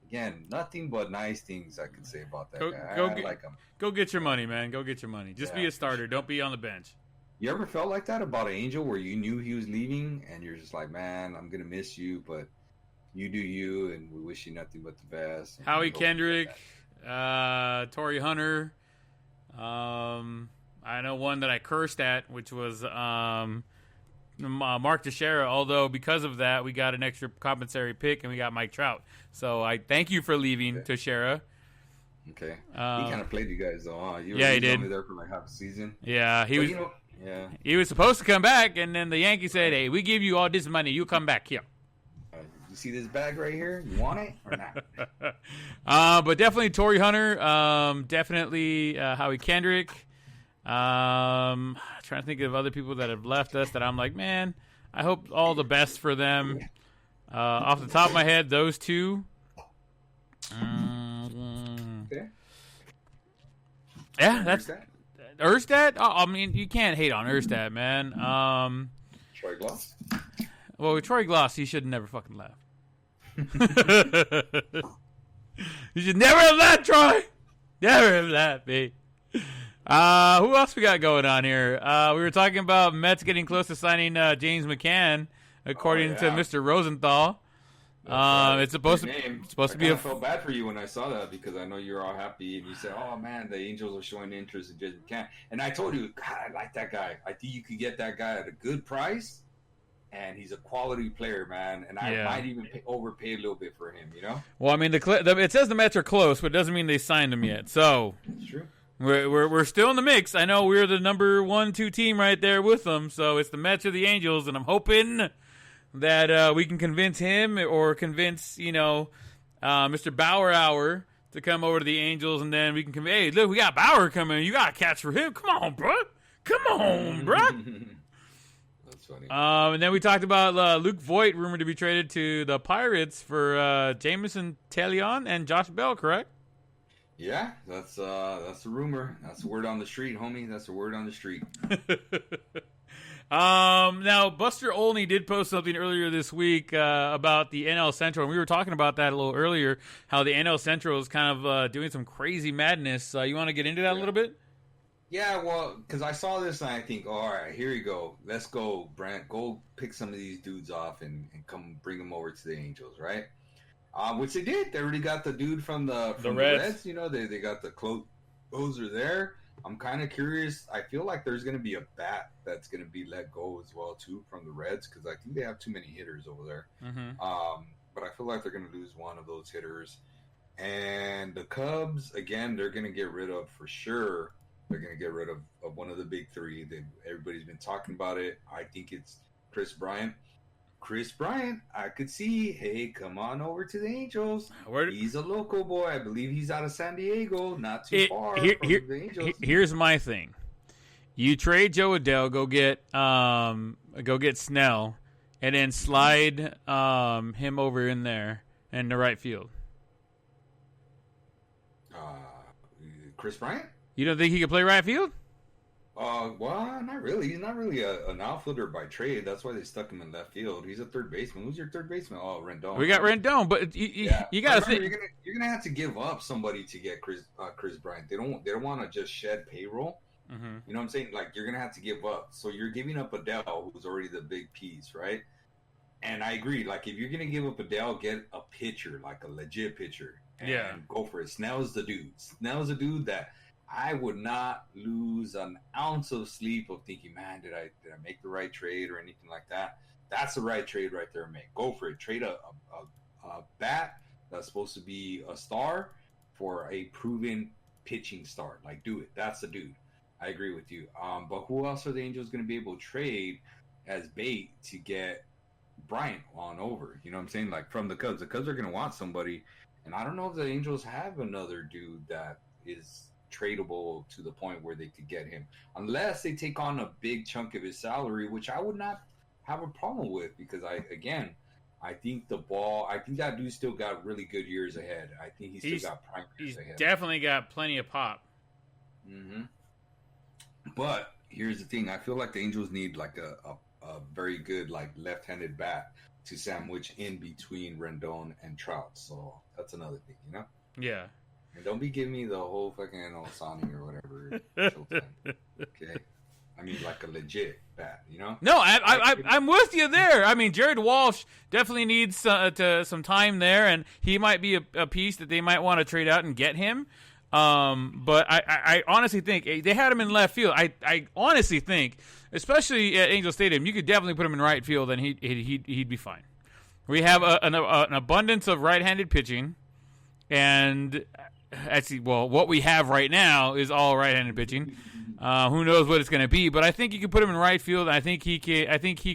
Again, nothing but nice things I could say about that guy. I like him. Go get your money, man. Go get your money. Just be a starter. Don't be on the bench. You ever felt like that about an Angel where you knew he was leaving and you're just like, man, I'm going to miss you, but you do you, and we wish you nothing but the best. Howie Kendrick, Torrey Hunter. I know one that I cursed at, which was Mark Teixeira, although because of that, we got an extra compensatory pick and we got Mike Trout. So I thank you for leaving, Teixeira. Okay. He kind of played you guys, though, huh? He did. Only there for like half a season. Yeah, he was. Yeah. He was supposed to come back, and then the Yankees said, hey, we give you all this money. You come back here. You see this bag right here? You want it or not? But definitely Torrey Hunter. Definitely Howie Kendrick. Trying to think of other people that have left us that I'm like, man, I hope all the best for them. Off the top of my head, those two. Okay. Yeah, that's Erstad. Oh, I mean, you can't hate on Erstad, man. Troy Glass. Well, with Troy Glass, he should never fucking laugh. You should never have laughed, Troy. Never have laughed, me. Who else we got going on here? We were talking about Mets getting close to signing James McCann, according to Mr. Rosenthal. It's supposed to be. I felt bad for you when I saw that because I know you're all happy and you said, "Oh man, the Angels are showing interest in Jason Can't." And I told you, God, I like that guy. I think you could get that guy at a good price, and he's a quality player, man. And I might even overpay a little bit for him. You know? Well, I mean, it says the Mets are close, but it doesn't mean they signed him yet. So it's true. We're still in the mix. I know we're the number 1-2 team right there with them. So it's the Mets or the Angels, and I'm hoping that we can convince him or convince, Mr. Bauer to come over to the Angels, and then we can convince, hey, look, we got Bauer coming. You got to catch for him. Come on, bro. That's funny. And then we talked about Luke Voigt, rumored to be traded to the Pirates for Jameson Taillon and Josh Bell, correct? Yeah, that's a rumor. That's the word on the street, homie. That's the word on the street. Now, Buster Olney did post something earlier this week about the NL Central, and we were talking about that a little earlier, how the NL Central is kind of doing some crazy madness. You want to get into that a little bit? Yeah, well, because I saw this and I think, all right, here you go. Let's go, Brent. Go pick some of these dudes off and come bring them over to the Angels, right? Which they did. They already got the dude from the Reds. They got the closer there. I'm kind of curious. I feel like there's going to be a bat that's going to be let go as well, too, from the Reds, because I think they have too many hitters over there. Mm-hmm. But I feel like they're going to lose one of those hitters. And the Cubs, again, they're going to get rid of, for sure, they're going to get rid of one of the big three. Everybody's been talking about it. I think it's Chris Bryant. I could see, hey, come on over to the Angels. He's a local boy. I believe he's out of San Diego, not too far from the Angels. Here's my thing. You trade Joe Adell, go get Snell, and then slide him over in there in the right field. Chris Bryant? You don't think he could play right field? Well, not really. He's not really an outfielder by trade. That's why they stuck him in left field. He's a third baseman. Who's your third baseman? Oh, Rendon. We got Rendon, but you got to think you're gonna have to give up somebody to get Chris Bryant. They don't want to just shed payroll. Mm-hmm. You know what I'm saying? Like, you're gonna have to give up. So you're giving up Adele, who's already the big piece, right? And I agree. Like, if you're gonna give up Adele, get a pitcher, like a legit pitcher, and go for it. Snell's the dude. Snell's the dude that I would not lose an ounce of sleep of thinking, man, did I make the right trade or anything like that? That's the right trade right there, mate. Go for it. Trade a bat that's supposed to be a star for a proven pitching star. Like, do it. That's the dude. I agree with you. But who else are the Angels going to be able to trade as bait to get Bryant on over? You know what I'm saying? Like, from the Cubs. The Cubs are going to want somebody. And I don't know if the Angels have another dude that is tradable to the point where they could get him, unless they take on a big chunk of his salary, which I would not have a problem with, because I think that dude still got really good years ahead. I think he's still got prime years ahead. He's definitely got plenty of pop. Mm-hmm. But here's the thing: I feel like the Angels need like a very good like left-handed bat to sandwich in between Rendon and Trout. So that's another thing, you know? Yeah. And don't be giving me the whole fucking Ohtani or whatever. Okay, I mean like a legit bat, you know? No, I'm with you there. I mean, Jared Walsh definitely needs some time there, and he might be a piece that they might want to trade out and get him. But I honestly think they had him in left field. I honestly think, especially at Angel Stadium, you could definitely put him in right field, and he'd be fine. We have an abundance of right-handed pitching, and actually, well, what we have right now is all right-handed pitching. Who knows what it's going to be? But I think you could put him in right field. I think he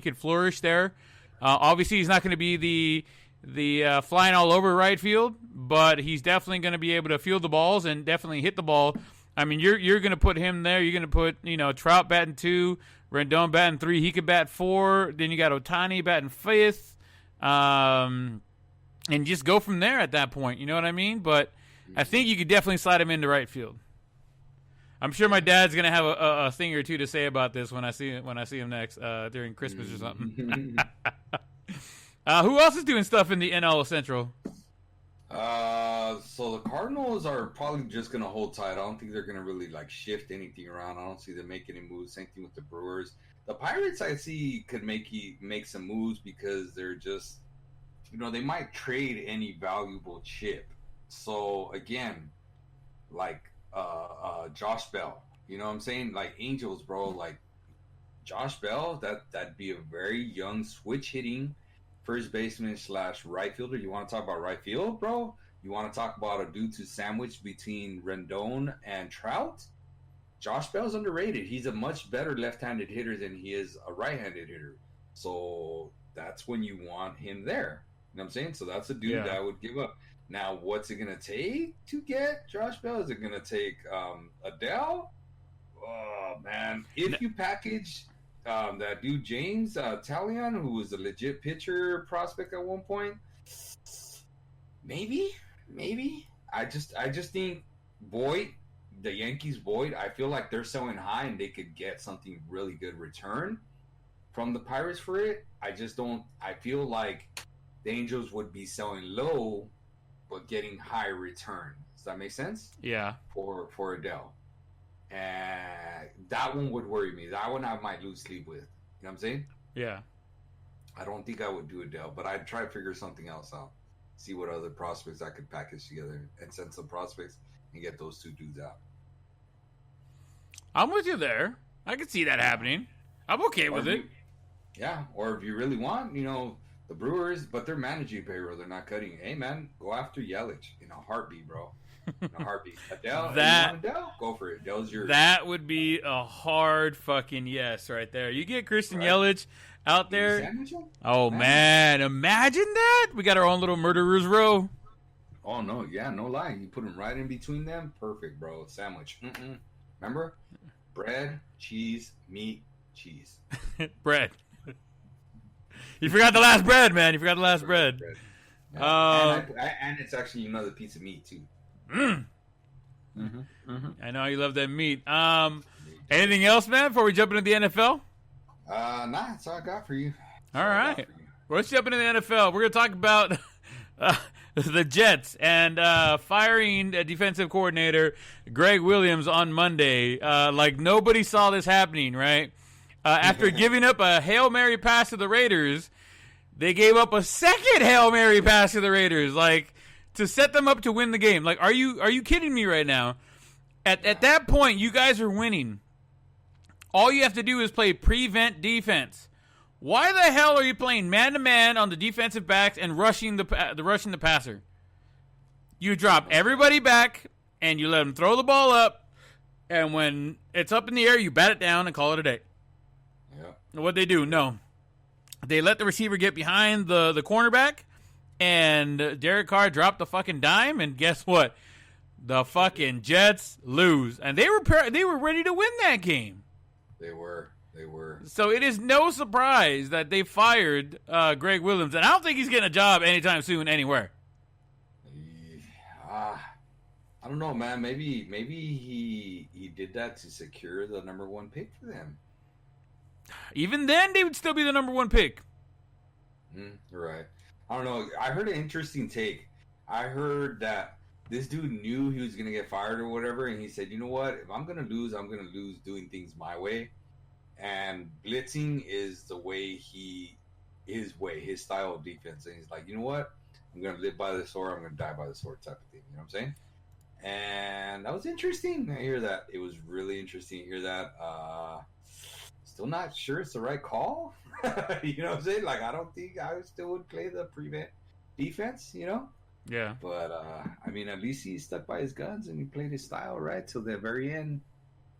could flourish there. Obviously, he's not going to be the flying all over right field, but he's definitely going to be able to field the balls and definitely hit the ball. I mean, you're going to put him there. You're going to put Trout batting 2, Rendon batting 3. He could bat 4. Then you got Ohtani batting 5th, and just go from there at that point. You know what I mean? But I think you could definitely slide him into right field. I'm sure my dad's gonna have a thing or two to say about this when I see him next during Christmas or something. Who else is doing stuff in the NL Central? So the Cardinals are probably just gonna hold tight. I don't think they're gonna really like shift anything around. I don't see them making any moves. Same thing with the Brewers. The Pirates, I see, could make some moves because they're just they might trade any valuable chip. So again, like Josh Bell, you know what I'm saying? Like Angels, bro, like Josh Bell, that'd be a very young switch hitting first baseman / right fielder. You want to talk about right field, bro? You want to talk about a dude to sandwich between Rendon and Trout? Josh Bell's underrated. He's a much better left-handed hitter than he is a right-handed hitter. So that's when you want him there. You know what I'm saying? So that's a dude that I would give up. Now, what's it going to take to get Josh Bell? Is it going to take Adele? Oh, man. If you package that dude James Talion, who was a legit pitcher prospect at one point, maybe. I just think Boyd, the Yankees Boyd, I feel like they're selling high and they could get something really good return from the Pirates for it. I feel like the Angels would be selling low but getting high return. Does that make sense? Yeah. For Adele. And that one would worry me. That one I might lose sleep with. You know what I'm saying? Yeah. I don't think I would do Adele, but I'd try to figure something else out. See what other prospects I could package together and send some prospects and get those two dudes out. I'm with you there. I can see that happening. I'm okay with it. Yeah, or if you really want, the Brewers, but they're managing payroll. They're not cutting. Hey, man, go after Yelich in a heartbeat, bro. In a heartbeat. Adele, Adele? Go for it. Adele's yours. That would be a hard fucking yes right there. You get Christian Yelich out there. Oh, man. Imagine that. We got our own little murderer's row. Oh, no. Yeah, no lie. You put them right in between them. Perfect, bro. Sandwich. Remember? Bread, cheese, meat, cheese. Bread. You forgot the last bread, man. You forgot the last bread. Yeah. And it's actually another piece of meat, too. I know you love that meat. Anything else, man, before we jump into the NFL? Nah, that's all I got for you. All right. Let's jump into the NFL. We're going to talk about the Jets and firing defensive coordinator Greg Williams on Monday. Like nobody saw this happening, right? After giving up a Hail Mary pass to the Raiders, they gave up a second Hail Mary pass to the Raiders, like to set them up to win the game. Like, are you kidding me right now? At that point, you guys are winning. All you have to do is play prevent defense. Why the hell are you playing man-to-man on the defensive backs and rushing the passer? You drop everybody back, and you let them throw the ball up, and when it's up in the air, you bat it down and call it a day. Yeah. What they do? No. They let the receiver get behind the cornerback, and Derek Carr dropped the fucking dime, and guess what? The fucking Jets lose. And they were ready to win that game. They were. So it is no surprise that they fired Greg Williams, and I don't think he's getting a job anytime soon anywhere. I don't know, man. Maybe he did that to secure the number one pick for them. Even then, they would still be the number one pick. Right. I don't know. I heard an interesting take. I heard that this dude knew he was going to get fired or whatever, and he said, you know what? If I'm going to lose, I'm going to lose doing things my way. And blitzing is the way his style of defense. And he's like, you know what? I'm going to live by the sword. I'm going to die by the sword type of thing. You know what I'm saying? And that was interesting. I hear that. It was really interesting to hear that. Still not sure it's the right call. You know what I'm saying? Like, I don't think I still would play the prevent defense, Yeah. But, I mean, at least he stuck by his guns and he played his style, right? Till the very end.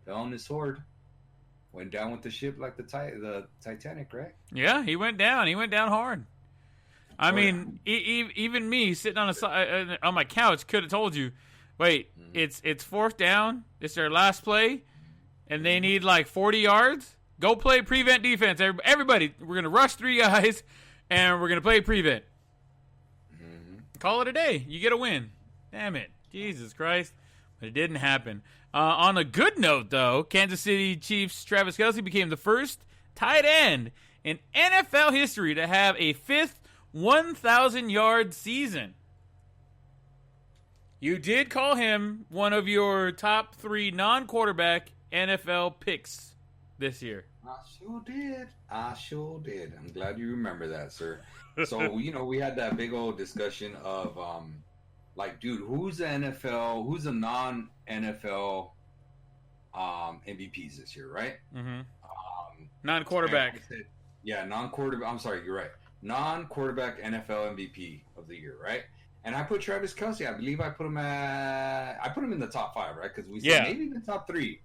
Fell on his sword. Went down with the ship like the Titanic, right? Yeah, he went down. He went down hard. I mean, even me sitting on my couch could have told you, wait, it's fourth down. It's their last play, and they need like 40 yards. Go play prevent defense. Everybody, we're going to rush 3 guys, and we're going to play prevent. Call it a day. You get a win. Damn it. Jesus Christ. But it didn't happen. On a good note, though, Kansas City Chiefs' Travis Kelce became the first tight end in NFL history to have a fifth 1,000-yard season. You did call him one of your top 3 non-quarterback NFL picks. this year. I sure did. I sure did. I'm glad you remember that, sir. So, we had that big old discussion of, like, dude, who's the non-NFL MVPs this year, right? Mm-hmm. Non-quarterback. Non-quarterback. I'm sorry, you're right. Non-quarterback NFL MVP of the year, right? And I put Travis Kelce. I believe I put him in the top 5, right? Because we said maybe in the top 3,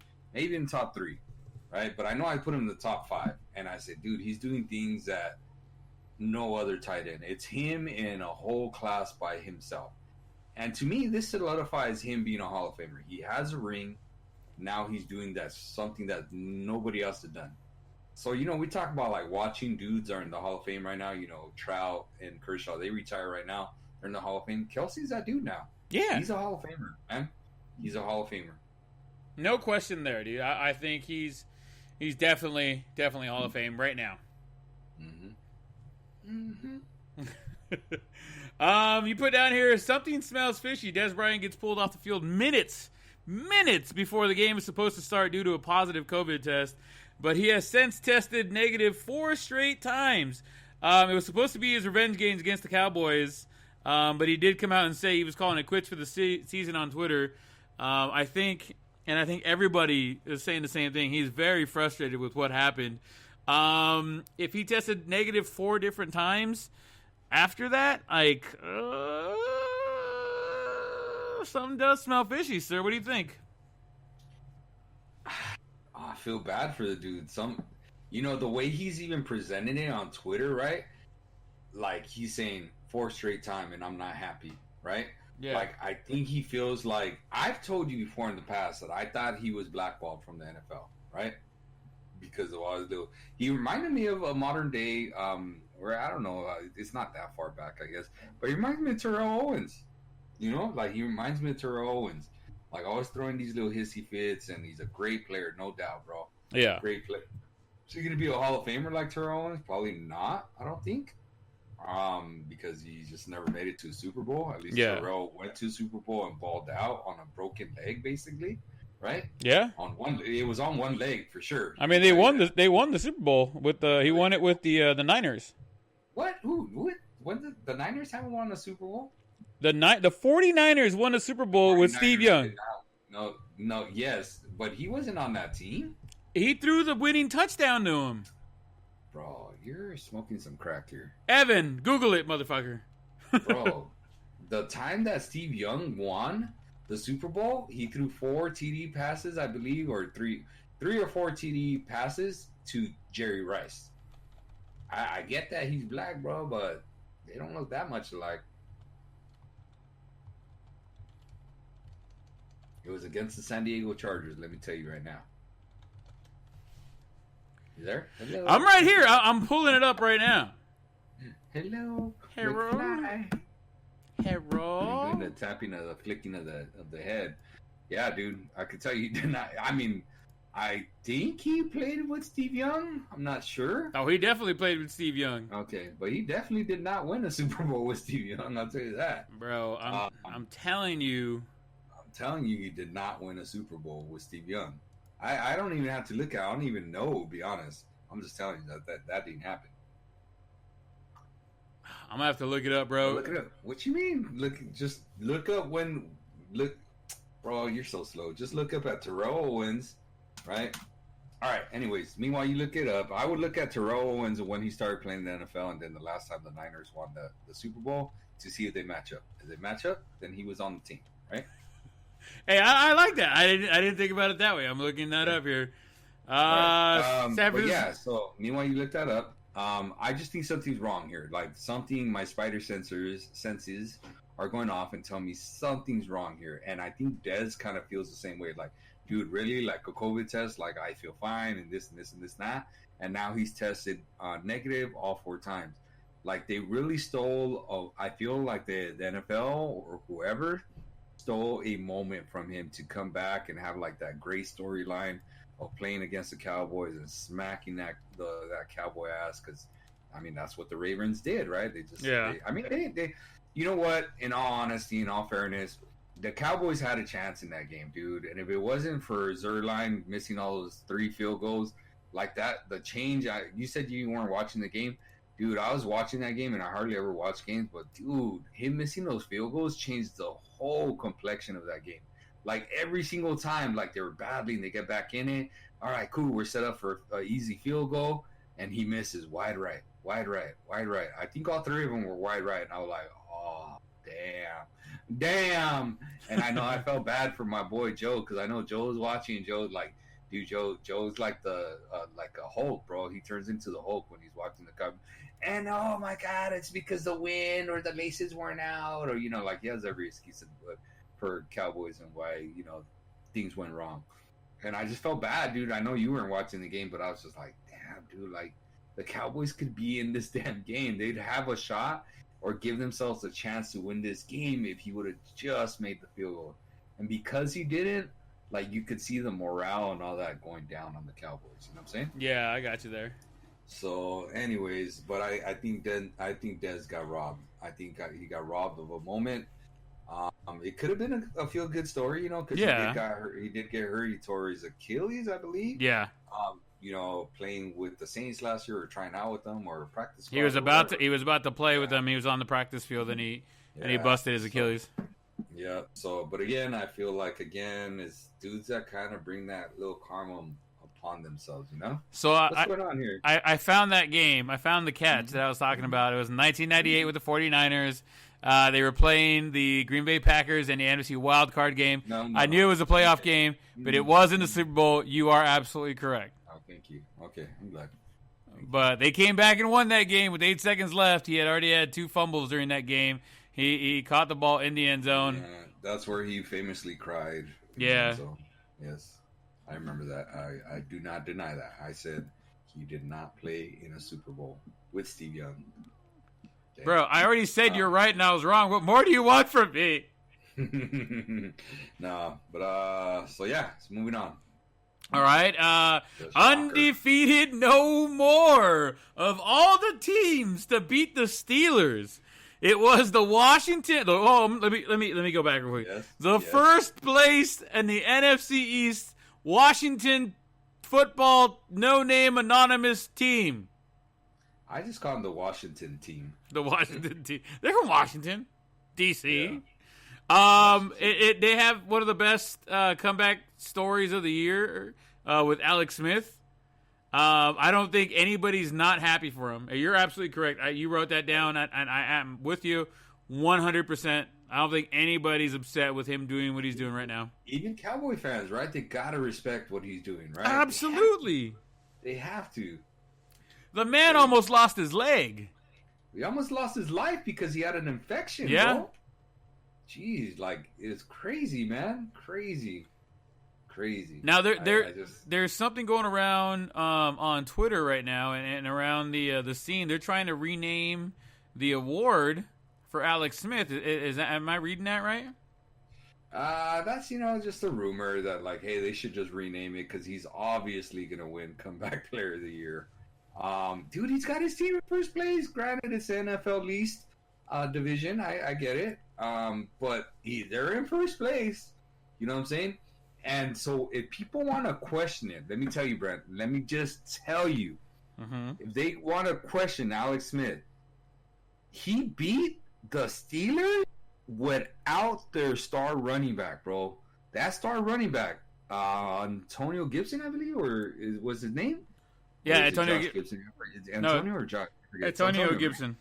right? But I know I put him in the top 5, and I said, dude, he's doing things that no other tight end. It's him in a whole class by himself. And to me, this solidifies him being a Hall of Famer. He has a ring. Now he's doing something that nobody else has done. So, we talk about, like, watching dudes are in the Hall of Fame right now. Trout and Kershaw, they retire right now. They're in the Hall of Fame. Kelce's that dude now. Yeah. He's a Hall of Famer, man. He's a Hall of Famer. No question there, dude. I think he's definitely Hall of Fame right now. Mm-hmm. You put down here, something smells fishy. Dez Bryant gets pulled off the field minutes before the game is supposed to start due to a positive COVID test. But he has since tested negative 4 straight times. It was supposed to be his revenge games against the Cowboys, but he did come out and say he was calling it quits for the season on Twitter. I think everybody is saying the same thing. He's very frustrated with what happened. If he tested negative 4 different times after that, like, something does smell fishy, sir. What do you think? I feel bad for the dude. The way he's even presenting it on Twitter, right? Like, he's saying 4 straight time and I'm not happy, right? Yeah. Like, I think he feels like, I've told you before in the past that I thought he was blackballed from the NFL, right? Because of all his little, he reminded me of a modern day, where I don't know, it's not that far back, I guess, but he reminds me of Terrell Owens. Like, he reminds me of Terrell Owens. Like, always throwing these little hissy fits, and he's a great player, no doubt, bro. Yeah. Great player. Is he going to be a Hall of Famer like Terrell Owens? Probably not, I don't think. Because he just never made it to a Super Bowl. At least Terrell went to a Super Bowl and balled out on a broken leg, basically, right? Yeah. It was on one leg for sure. I mean, they won the Super Bowl with he won it with the Niners. What? Who? When the Niners haven't won a Super Bowl? The 49ers won a Super Bowl with Steve Young. No, yes, but he wasn't on that team. He threw the winning touchdown to him. Bro, you're smoking some crack here. Evan, Google it, motherfucker. Bro, the time that Steve Young won the Super Bowl, he threw 4 TD passes, I believe, or three or 4 TD passes to Jerry Rice. I get that he's black, bro, but they don't look that much alike. It was against the San Diego Chargers, let me tell you right now. You there? Hello? I'm right here. I'm pulling it up right now. Hello. Hello. Doing the tapping of the flicking of the head. Yeah, dude. I could tell you he did not. I mean, I think he played with Steve Young. I'm not sure. Oh, he definitely played with Steve Young. Okay, but he definitely did not win a Super Bowl with Steve Young. I'll tell you that, bro. I'm telling you. He did not win a Super Bowl with Steve Young. I don't even have to look at it. I don't even know, to be honest. I'm just telling you that didn't happen. I'm gonna have to look it up, bro. Look it up. What you mean? Look up bro, you're so slow. Just look up at Terrell Owens, right? All right. Anyways, meanwhile you look it up. I would look at Terrell Owens when he started playing the NFL, and then the last time the Niners won the Super Bowl to see if they match up. If they match up, then he was on the team, right? Hey, I like that. I didn't think about it that way. I'm looking that up here. But yeah, so meanwhile you look that up. I just think something's wrong here. Like my spider senses are going off and tell me something's wrong here. And I think Dez kind of feels the same way. Like, dude, really? Like a COVID test? Like, I feel fine and this and this and this and that. And now he's tested negative all 4 times. Like, they really stole. I feel like the NFL or whoever stole a moment from him to come back and have like that great storyline of playing against the Cowboys and smacking that Cowboy ass, because I mean that's what the Ravens did, right? They you know what, in all honesty, in all fairness, the Cowboys had a chance in that game, dude, and if it wasn't for Zerline missing all those 3 field goals, like that. The change. You said you weren't watching the game. Dude, I was watching that game, and I hardly ever watch games. But, dude, him missing those field goals changed the whole complexion of that game. Like, every single time, like, they were battling, they get back in it. All right, cool, we're set up for an easy field goal. And he misses wide right, wide right, wide right. I think all three of them were wide right. And I was like, oh, damn. And I know I felt bad for my boy Joe, because I know Joe was watching, and Joe's like, dude, Joe's like like a Hulk, bro. He turns into the Hulk when he's watching the Cowboys. And oh my God, it's because the wind or the laces weren't out, or like he has every excuse for Cowboys and why things went wrong. And I just felt bad, dude. I know you weren't watching the game, but I was just like, damn, dude, like the Cowboys could be in this damn game. They'd have a shot or give themselves a chance to win this game if he would have just made the field goal. And because he didn't, like, you could see the morale and all that going down on the Cowboys. You know what I'm saying? Yeah, I got you there. So, anyways, but I think Dez got robbed. I think he got robbed of a moment. It could have been a feel-good story, because he did get hurt. He tore his Achilles, I believe. Yeah. Playing with the Saints last year, or trying out with them, or practice. He was about to play with them. He was on the practice field, and he busted his Achilles. Yeah. So, but again, I feel like it's dudes that kind of bring that little karma upon themselves, So what's going on here? I found that game. I found the catch that I was talking about. It was 1998 with the 49ers. They were playing the Green Bay Packers in the NFC Wild Card game. No. I knew it was a playoff game, but it was in the Super Bowl. You are absolutely correct. Oh, thank you. Okay, I'm glad. But they came back and won that game with 8 seconds left. He had already had 2 fumbles during that game. He caught the ball in the end zone. Yeah, that's where he famously cried. Yeah. Yes, I remember that. I do not deny that. I said he did not play in a Super Bowl with Steve Young. Okay. Bro, I already said you're right and I was wrong. What more do you want from me? No, but so moving on. All right, undefeated no more. Of all the teams to beat the Steelers, it was the Washington. Oh, let me go back real quick. Yes, first place in the NFC East, Washington football no-name anonymous team. I just call them the Washington team. The Washington team. They're from Washington, D.C. Yeah. They have one of the best comeback stories of the year with Alex Smith. I don't think anybody's not happy for him. You're absolutely correct. You wrote that down, and I am with you 100%. I don't think anybody's upset with him doing what he's doing right now. Even Cowboy fans, right? They got to respect what he's doing, right? Absolutely. They have to. The man almost lost his leg. He almost lost his life because he had an infection, bro. Jeez, like, it's crazy, man. Crazy. Now there's something going around on Twitter right now and around the scene. They're trying to rename the award for Alex Smith. Am I reading that right? That's just a rumor that, like, hey, they should just rename it because he's obviously gonna win Comeback Player of the Year. Dude, he's got his team in first place. Granted, it's the NFL least division. I get it. But they're in first place. You know what I'm saying? And so if people want to question it, let me tell you, Brent, let me just tell you. Mm-hmm. If they want to question Alex Smith, he beat the Steelers without their star running back, bro. That star running back, Antonio Gibson, I believe, or was his name? Yeah, Antonio Gibson. Antonio or Josh? Antonio Gibson.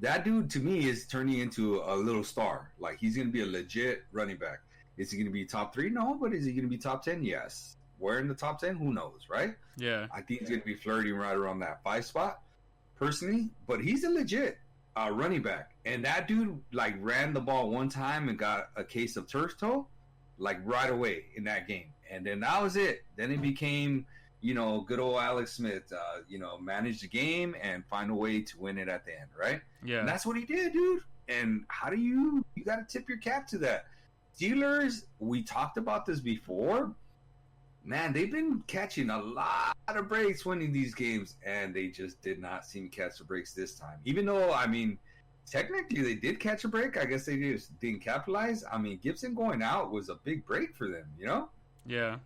That dude, to me, is turning into a little star. Like, he's going to be a legit running back. Is he going to be top 3? No, but is he going to be top 10? Yes. Where in the top 10? Who knows, right? Yeah. I think he's going to be flirting right around that 5 spot, personally. But he's a legit running back. And that dude, like, ran the ball one time and got a case of turf toe, like, right away in that game. And then that was it. Then it became, good old Alex Smith, manage the game and find a way to win it at the end, right? Yeah. And that's what he did, dude. And how do you got to tip your cap to that. Steelers, we talked about this before. Man, they've been catching a lot of breaks winning these games, and they just did not seem to catch the breaks this time. Even though, technically they did catch a break. I guess they just didn't capitalize. Gibson going out was a big break for them, Yeah.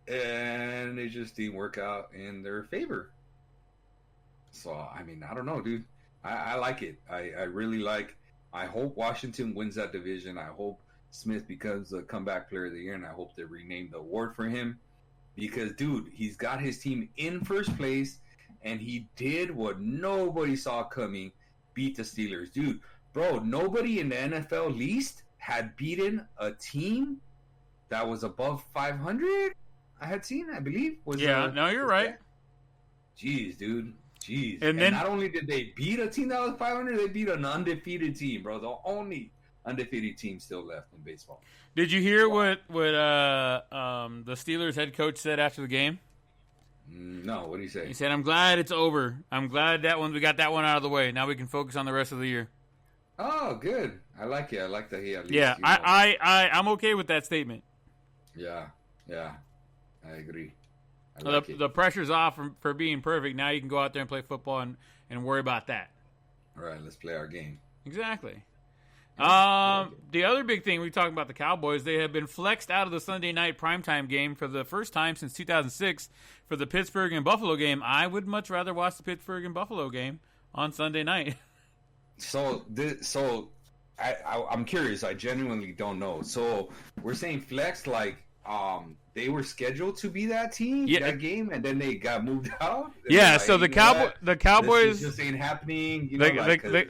and it just didn't work out in their favor. So, I mean, I don't know, dude. I like it. I really like. I hope Washington wins that division. I hope Smith becomes the comeback player of the year, and I hope they rename the award for him. Because, dude, he's got his team in first place, and he did what nobody saw coming, beat the Steelers. Dude, bro, nobody in the NFL least had beaten a team that was above 500. I had seen, I believe. No, you're right. Jeez, dude. Jeez. And then not only did they beat a team that was 500, they beat an undefeated team, bro. The only undefeated team still left in baseball. Did you hear what the Steelers head coach said after the game? No, what did he say? He said, "I'm glad it's over. I'm glad we got that one out of the way. Now we can focus on the rest of the year." Oh, good. I like it. I like that he at least. Yeah, I'm okay with that statement. Yeah, I agree. The pressure's off for being perfect. Now you can go out there and play football and worry about that. All right, let's play our game. Exactly. The other big thing, we talked about the Cowboys. They have been flexed out of the Sunday night primetime game for the first time since 2006 for the Pittsburgh and Buffalo game. I would much rather watch the Pittsburgh and Buffalo game on Sunday night. I'm curious. I genuinely don't know. So we're saying flex like they were scheduled to be that team, that game, and then they got moved out. Yeah, like, so the Cowboys this just ain't happening.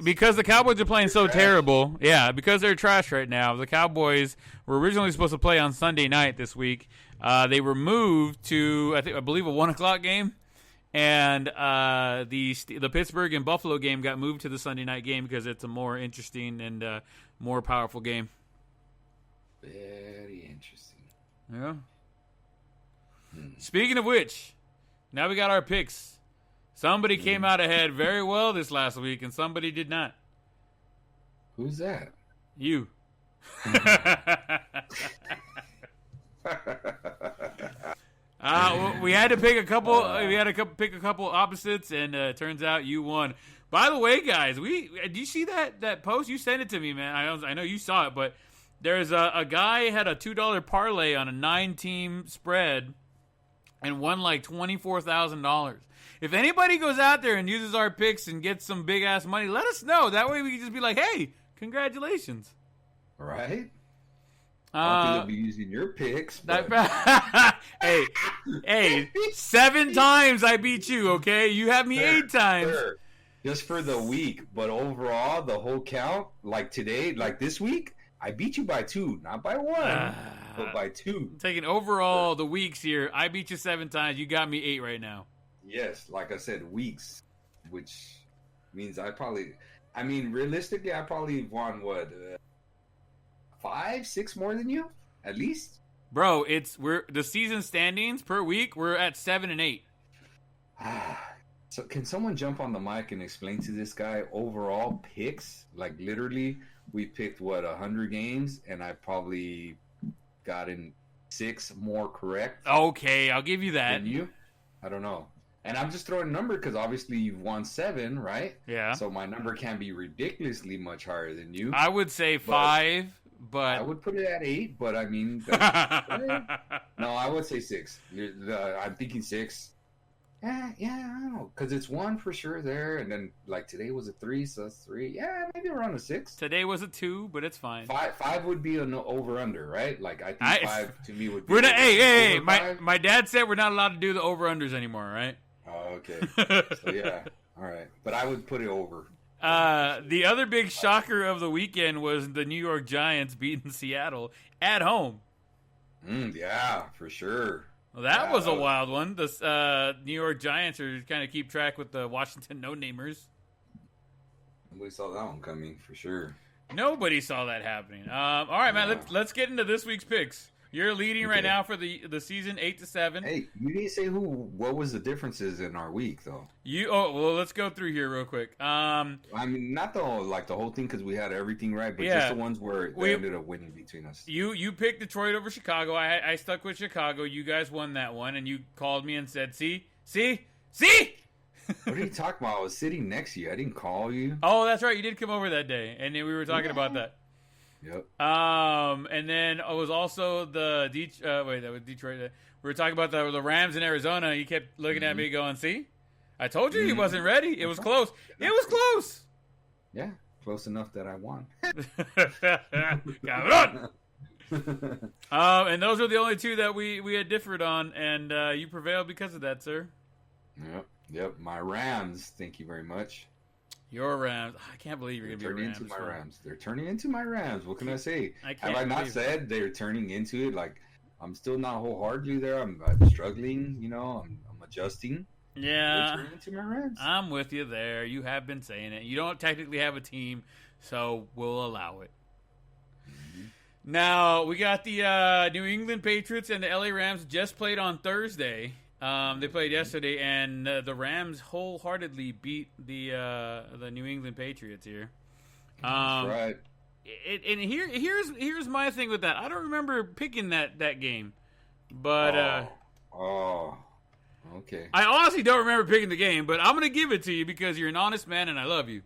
Because the Cowboys are playing so terrible. Yeah, because they're trash right now. The Cowboys were originally supposed to play on Sunday night this week. They were moved to I believe a 1:00 game, and the Pittsburgh and Buffalo game got moved to the Sunday night game because it's a more interesting and more powerful game. Very interesting. Yeah. Speaking of which, now we got our picks. Somebody came out ahead very well this last week, and somebody did not. Who's that? You. We had to pick a couple. We had to pick a couple opposites, and it turns out you won. By the way, guys, did you see that post? You sent it to me, man. I know you saw it, but there's a guy had a $2 parlay on a 9-team spread and won like $24,000. If anybody goes out there and uses our picks and gets some big ass money, let us know. That way we can just be like, hey, congratulations. Right? I don't think they'll be using your picks. Hey, 7 times I beat you, okay? You have me 8 times. Sure. Just for the week. But overall, the whole count, like today, like this week, I beat you by 2, not by 1, but by 2. Taking overall the weeks here, I beat you 7 times. You got me 8 right now. Yes, like I said, weeks, which means realistically, I probably won, 5, 6 more than you, at least? Bro, we're the season standings per week, we're at 7 and 8. So can someone jump on the mic and explain to this guy overall picks? Like literally, we picked 100 games, and I've probably gotten 6 more correct. Okay, I'll give you that. Than you? I don't know. And I'm just throwing a number because obviously you've won 7, right? Yeah. So my number can be ridiculously much higher than you. I would say 5, but I would put it at 8. But I mean, no, I would say 6. I'm thinking 6. Yeah, I don't know, because it's 1 for sure there, and then like today was a 3, so that's 3. Yeah, maybe around a 6. Today was a 2, but it's fine. 5 would be an over/under, right? Like I think 5 to me would be. We're not. Hey! My dad said we're not allowed to do the over/unders anymore, right? Oh, okay. So yeah, all right, but I would put it over. The other big shocker of the weekend was the New York Giants beating Seattle at home. Yeah, for sure. Well, that was a wild one. The New York Giants are kind of keep track with the Washington no-namers. Nobody saw that one coming, for sure. Nobody saw that happening. All right, man, let's get into this week's picks. You're leading right now for the season 8-7. Hey, you didn't say what was the differences in our week, though. Let's go through here real quick. I mean, not the whole thing because we had everything right, but just the ones where they ended up winning between us. You picked Detroit over Chicago. I stuck with Chicago. You guys won that one, and you called me and said, see? What are you talking about? I was sitting next to you. I didn't call you. Oh, that's right. You did come over that day, and then we were talking about that. Yep. And then it was also that was Detroit. We were talking about the Rams in Arizona. You kept looking at me going, see? I told you he wasn't ready. It was close. It was close. Yeah, close enough that I won. Cabrón! And those are the only two that we had differed on, and you prevailed because of that, sir. Yep. My Rams. Thank you very much. Your Rams. I can't believe you're going to be a Rams. Into my Rams. They're turning into my Rams. What can I say? Have I not said they're turning into it? Like, I'm still not wholeheartedly there. I'm struggling. I'm adjusting. Yeah, they're turning into my Rams. I'm with you there. You have been saying it. You don't technically have a team, so we'll allow it. Mm-hmm. Now, we got the New England Patriots and the LA Rams just played on Thursday. They played yesterday, and the Rams wholeheartedly beat the New England Patriots here. That's right. And here's my thing with that. I don't remember picking that game, but okay. I honestly don't remember picking the game, but I'm gonna give it to you because you're an honest man and I love you.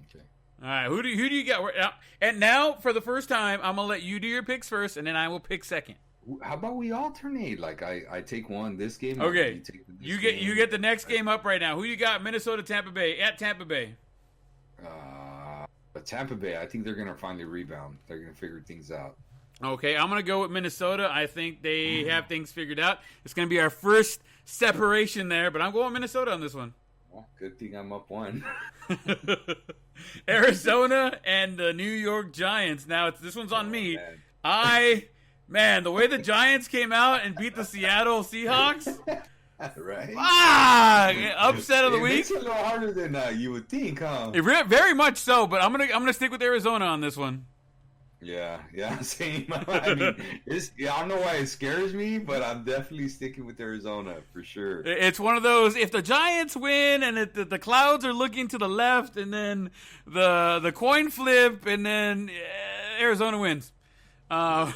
Okay. All right. Who do you got? And now for the first time, I'm gonna let you do your picks first, and then I will pick second. How about we alternate? Like I take one this game. Okay. You get the next game up right now. Who you got? Minnesota, Tampa Bay at Tampa Bay. But Tampa Bay, I think they're gonna finally rebound. They're gonna figure things out. Okay, I'm going to go with Minnesota. I think they have things figured out. It's going to be our first separation there, but I'm going Minnesota on this one. Well, good thing I'm up one. Arizona and the New York Giants. Now, this one's on me. Man. The way the Giants came out and beat the Seattle Seahawks. Right. Upset of the week. It's a little harder than you would think, huh? Very much so, but I'm gonna stick with Arizona on this one. Yeah, same. I mean, I don't know why it scares me, but I'm definitely sticking with Arizona for sure. It's one of those, if the Giants win and the clouds are looking to the left and then the coin flip and then Arizona wins. We got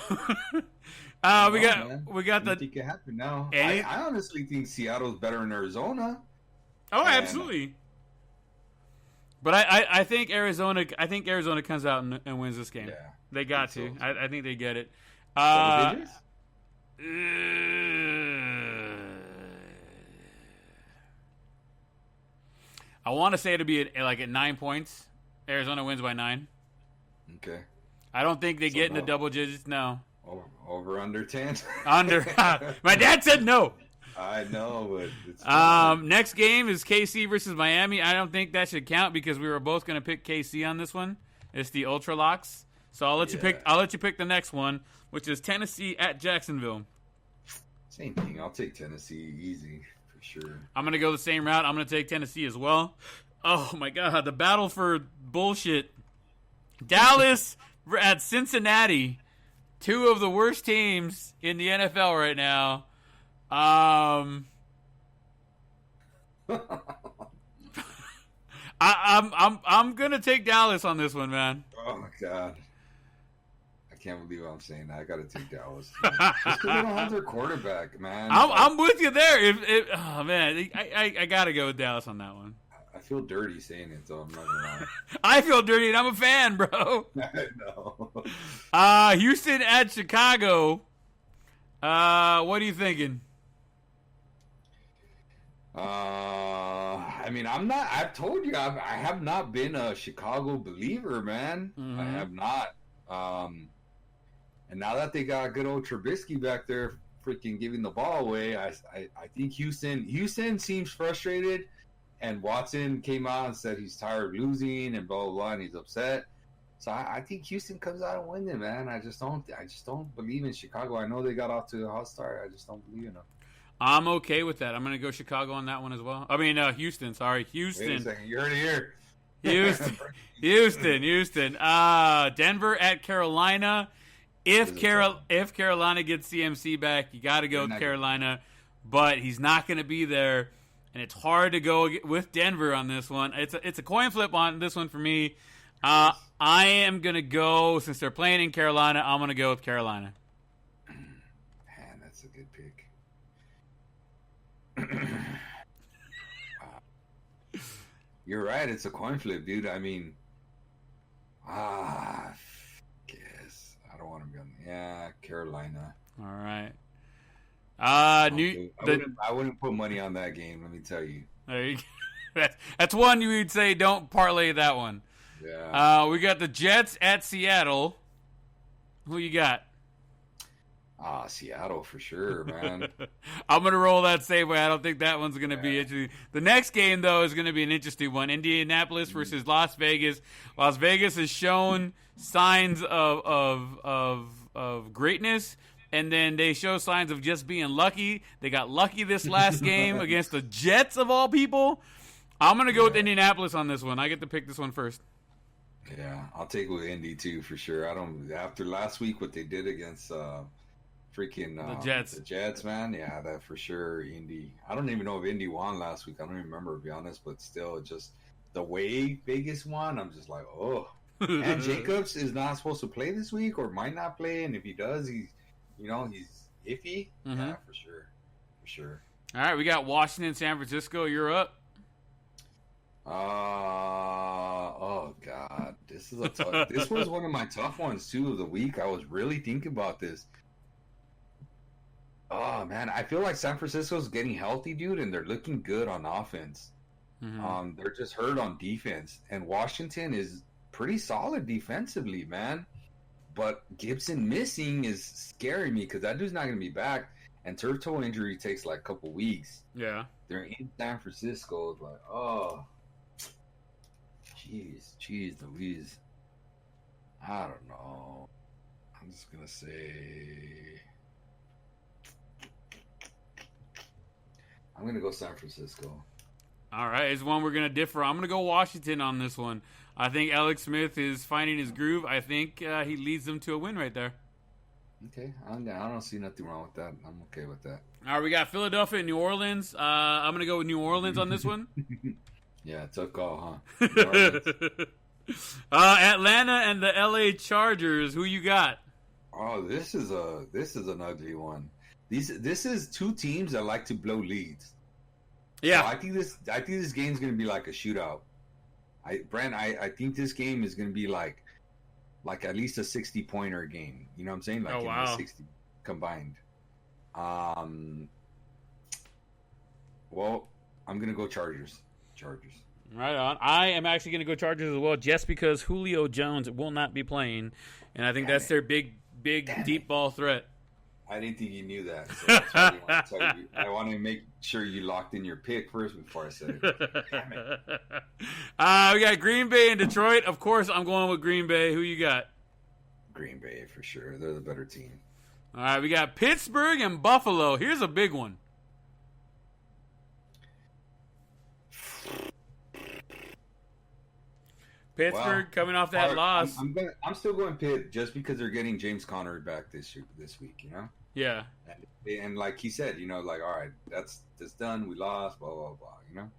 the... think it happened now. I honestly think Seattle's better than Arizona. Oh, absolutely. But I think Arizona comes out and wins this game. Yeah. They got to. I think they get it. Double digits? I want to say it'll be at 9 points. Arizona wins by 9. Okay. I don't think they get into double digits. No. Over under 10? Under. My dad said no. I know, but it's next game is KC versus Miami. I don't think that should count because we were both going to pick KC on this one. It's the Ultra Locks. So I'll let you pick. I'll let you pick the next one, which is Tennessee at Jacksonville. Same thing. I'll take Tennessee easy for sure. I'm gonna go the same route. I'm gonna take Tennessee as well. Oh my God, the battle for bullshit. Dallas at Cincinnati, two of the worst teams in the NFL right now. I'm gonna take Dallas on this one, man. Oh my God. I can't believe I'm saying that. I got to take Dallas. Just because they don't have their quarterback, man. I'm with you there. Oh man, I got to go with Dallas on that one. I feel dirty saying it, so I'm not gonna lie. I feel dirty, and I'm a fan, bro. I know. Houston at Chicago. What are you thinking? I mean, I've told you, I have not been a Chicago believer, man. Mm-hmm. I have not. And now that they got good old Trubisky back there freaking giving the ball away, I think Houston seems frustrated, and Watson came out and said he's tired of losing and blah, blah, blah, and he's upset. So I think Houston comes out and wins it, man. I just don't believe in Chicago. I know they got off to a hot start. I just don't believe in them. I'm okay with that. I'm going to go Chicago on that one as well. I mean, Houston. Sorry, Houston. Wait a second. You heard it here. Houston. Denver at Carolina. If Carolina gets CMC back, you got to go with Carolina. But he's not going to be there, and it's hard to go with Denver on this one. It's a coin flip on this one for me. I am going to go, since they're playing in Carolina, I'm going to go with Carolina. Man, that's a good pick. You're right. It's a coin flip, dude. I mean, Yeah, Carolina. All right. I wouldn't put money on that game. Let me tell you. There you go. That's one you would say don't parlay that one. Yeah. We got the Jets at Seattle. Who you got? Seattle for sure, man. I'm going to roll that same way. I don't think that one's going to be interesting. The next game, though, is going to be an interesting one. Indianapolis versus Las Vegas. Las Vegas has shown signs of greatness, and then they show signs of just being lucky. They got lucky this last game against the Jets, of all people. I'm going to go with Indianapolis on this one. I get to pick this one first. Yeah, I'll take with Indy, too, for sure. After last week, what they did against... freaking the Jets, man. Yeah, that for sure. Indy. I don't even know if Indy won last week. I don't even remember, to be honest. But still, just the way Vegas won, I'm just like, oh. And Jacobs is not supposed to play this week, or might not play. And if he does, he's iffy. Mm-hmm. Yeah, for sure. All right, we got Washington, San Francisco. You're up. Oh God, this is a tough. This was one of my tough ones too of the week. I was really thinking about this. Oh man, I feel like San Francisco's getting healthy, dude, and they're looking good on offense. Mm-hmm. They're just hurt on defense, and Washington is pretty solid defensively, man. But Gibson missing is scaring me because that dude's not going to be back, and turf toe injury takes like a couple weeks. Yeah, they're in San Francisco. It's like, oh, jeez, Louise. I don't know. I'm just gonna say. I'm going to go San Francisco. All right, it's one we're going to differ. I'm going to go Washington on this one. I think Alex Smith is finding his groove. I think he leads them to a win right there. Okay, I don't see nothing wrong with that. I'm okay with that. All right, we got Philadelphia and New Orleans. I'm going to go with New Orleans on this one. Yeah, tough call, huh? Atlanta and the LA Chargers. Who you got? Oh, this is an ugly one. This is two teams that like to blow leads. Yeah, so I think this game's gonna be like a shootout. I think this game is gonna be like at least a 60-pointer game. You know what I'm saying? Like wow. 60 combined. Well, I'm gonna go Chargers. Right on. I am actually gonna go Chargers as well, just because Julio Jones will not be playing, and I think that's their big deep ball threat. I didn't think you knew that. So that's what I want to tell you. I want to make sure you locked in your pick first before I said it. Damn it. We got Green Bay and Detroit. Of course, I'm going with Green Bay. Who you got? Green Bay for sure. They're the better team. All right, we got Pittsburgh and Buffalo. Here's a big one. Pittsburgh coming off that loss. I'm still going Pitt just because they're getting James Conner back this week. You know. Yeah. And like he said, all right, that's done. We lost. Blah blah blah. You know.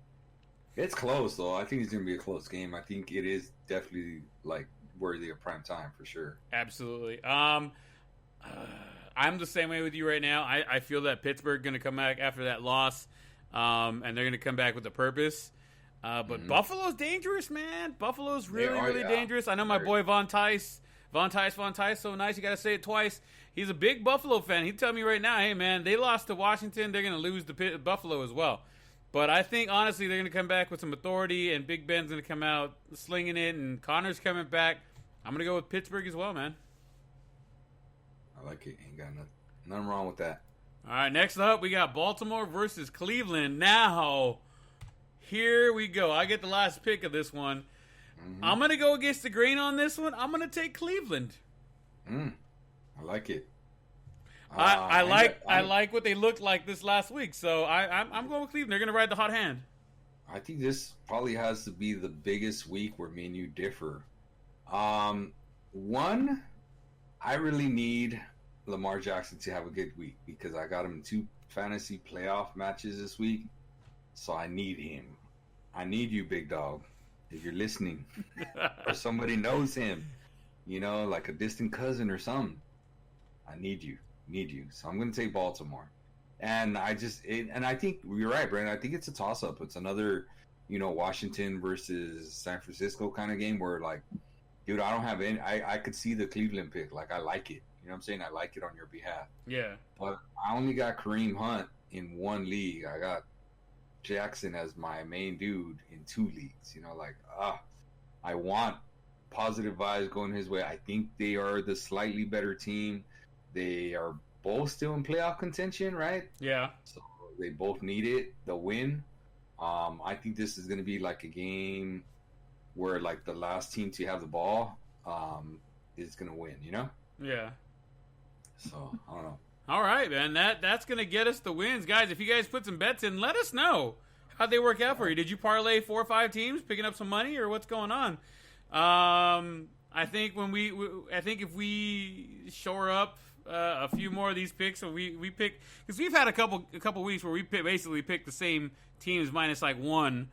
It's close though. I think it's gonna be a close game. I think it is definitely like worthy of prime time for sure. Absolutely. I'm the same way with you right now. I feel that Pittsburgh going to come back after that loss, and they're going to come back with a purpose. But Buffalo's dangerous, man. Buffalo's really dangerous. I know my boy Von Tice, so nice. You got to say it twice. He's a big Buffalo fan. He'd tell me right now, hey, man, they lost to Washington. They're going to lose to Buffalo as well. But I think, honestly, they're going to come back with some authority, and Big Ben's going to come out slinging it, and Connor's coming back. I'm going to go with Pittsburgh as well, man. I like it. Ain't got nothing wrong with that. All right, next up, we got Baltimore versus Cleveland. Now, here we go. I get the last pick of this one. Mm-hmm. I'm going to go against the grain on this one. I'm going to take Cleveland. I like it. I like what they looked like this last week, so I'm going with Cleveland. They're going to ride the hot hand. I think this probably has to be the biggest week where me and you differ. One, I really need Lamar Jackson to have a good week because I got him in 2 fantasy playoff matches this week, so I need him. I need you, big dog, if you're listening, or somebody knows him, like a distant cousin or something. I need you. So I'm going to take Baltimore. And I think you're right, Brandon. I think it's a toss-up. It's another, Washington versus San Francisco kind of game where, like, dude, I don't have any. I could see the Cleveland pick. Like, I like it. You know what I'm saying? I like it on your behalf. Yeah. But I only got Kareem Hunt in one league. I got Jackson as my main dude in 2 leagues. You know, like, I want positive vibes going his way. I think they are the slightly better team. They are both still in playoff contention, right? Yeah. So they both need it, the win. I think this is going to be like a game where like the last team to have the ball is going to win, you know? Yeah. So, I don't know. All right, man. That's going to get us the wins. Guys, if you guys put some bets in, let us know. How'd they work out for you? Did you parlay 4 or 5 teams, picking up some money, or what's going on? I think if we shore up a few more of these picks, so we pick, because we've had a couple weeks where we basically pick the same teams minus like 1.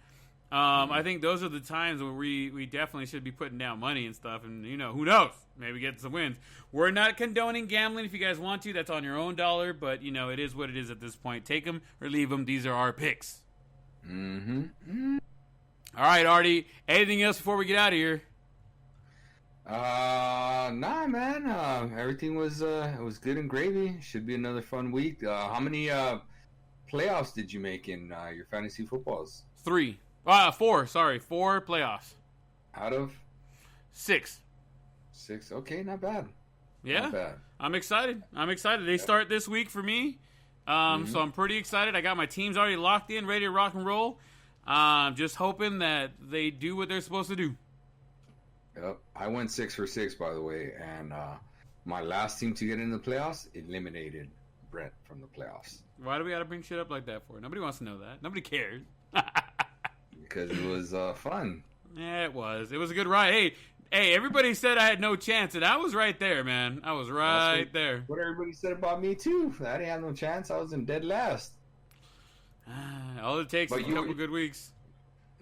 I think those are the times where we definitely should be putting down money and stuff, and you know, who knows, maybe get some wins. We're not condoning gambling. If you guys want to, that's on your own dollar, but you know, it is what it is at this point. Take them or leave them. These are our picks. All right, Artie, anything else before we get out of here? Nah, man. Everything was good and gravy. Should be another fun week. How many playoffs did you make in your fantasy footballs? 3. 4. Sorry, 4 playoffs. Out of 6. 6. Okay, not bad. Yeah, not bad. I'm excited. They start this week for me, so I'm pretty excited. I got my teams already locked in, ready to rock and roll. Just hoping that they do what they're supposed to do. Yep. I went 6 for 6, by the way, and my last team to get in the playoffs eliminated Brent from the playoffs. Why do we gotta bring shit up like that for? Nobody wants to know that. Nobody cares. Because it was fun. Yeah, it was. It was a good ride. Hey, everybody said I had no chance, and I was right there, man. I was right there. What everybody said about me, too. I didn't have no chance. I was in dead last. All it takes is a couple good weeks.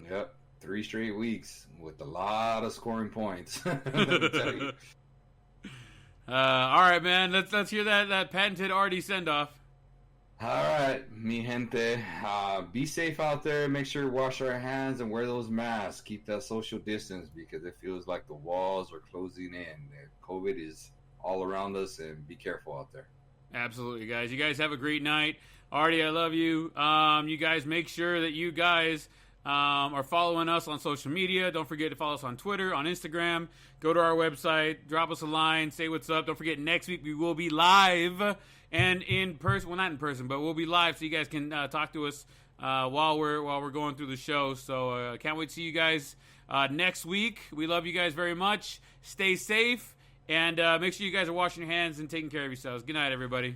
Yep. 3 straight weeks with a lot of scoring points. Let me tell you. All right, man. Let's hear that patented Artie send-off. All right, mi gente. Be safe out there. Make sure to wash our hands and wear those masks. Keep that social distance because it feels like the walls are closing in. COVID is all around us, and be careful out there. Absolutely, guys. You guys have a great night. Artie, I love you. You guys make sure that you guys are following us on social media. Don't forget to follow us on Twitter, on Instagram. Go to our website, drop us a line, say what's up. Don't forget, next week we will be live and in person. Well, not in person, but we'll be live so you guys can talk to us while we're going through the show. So can't wait to see you guys next week. We love you guys very much. Stay safe, and make sure you guys are washing your hands and taking care of yourselves. Good night, everybody.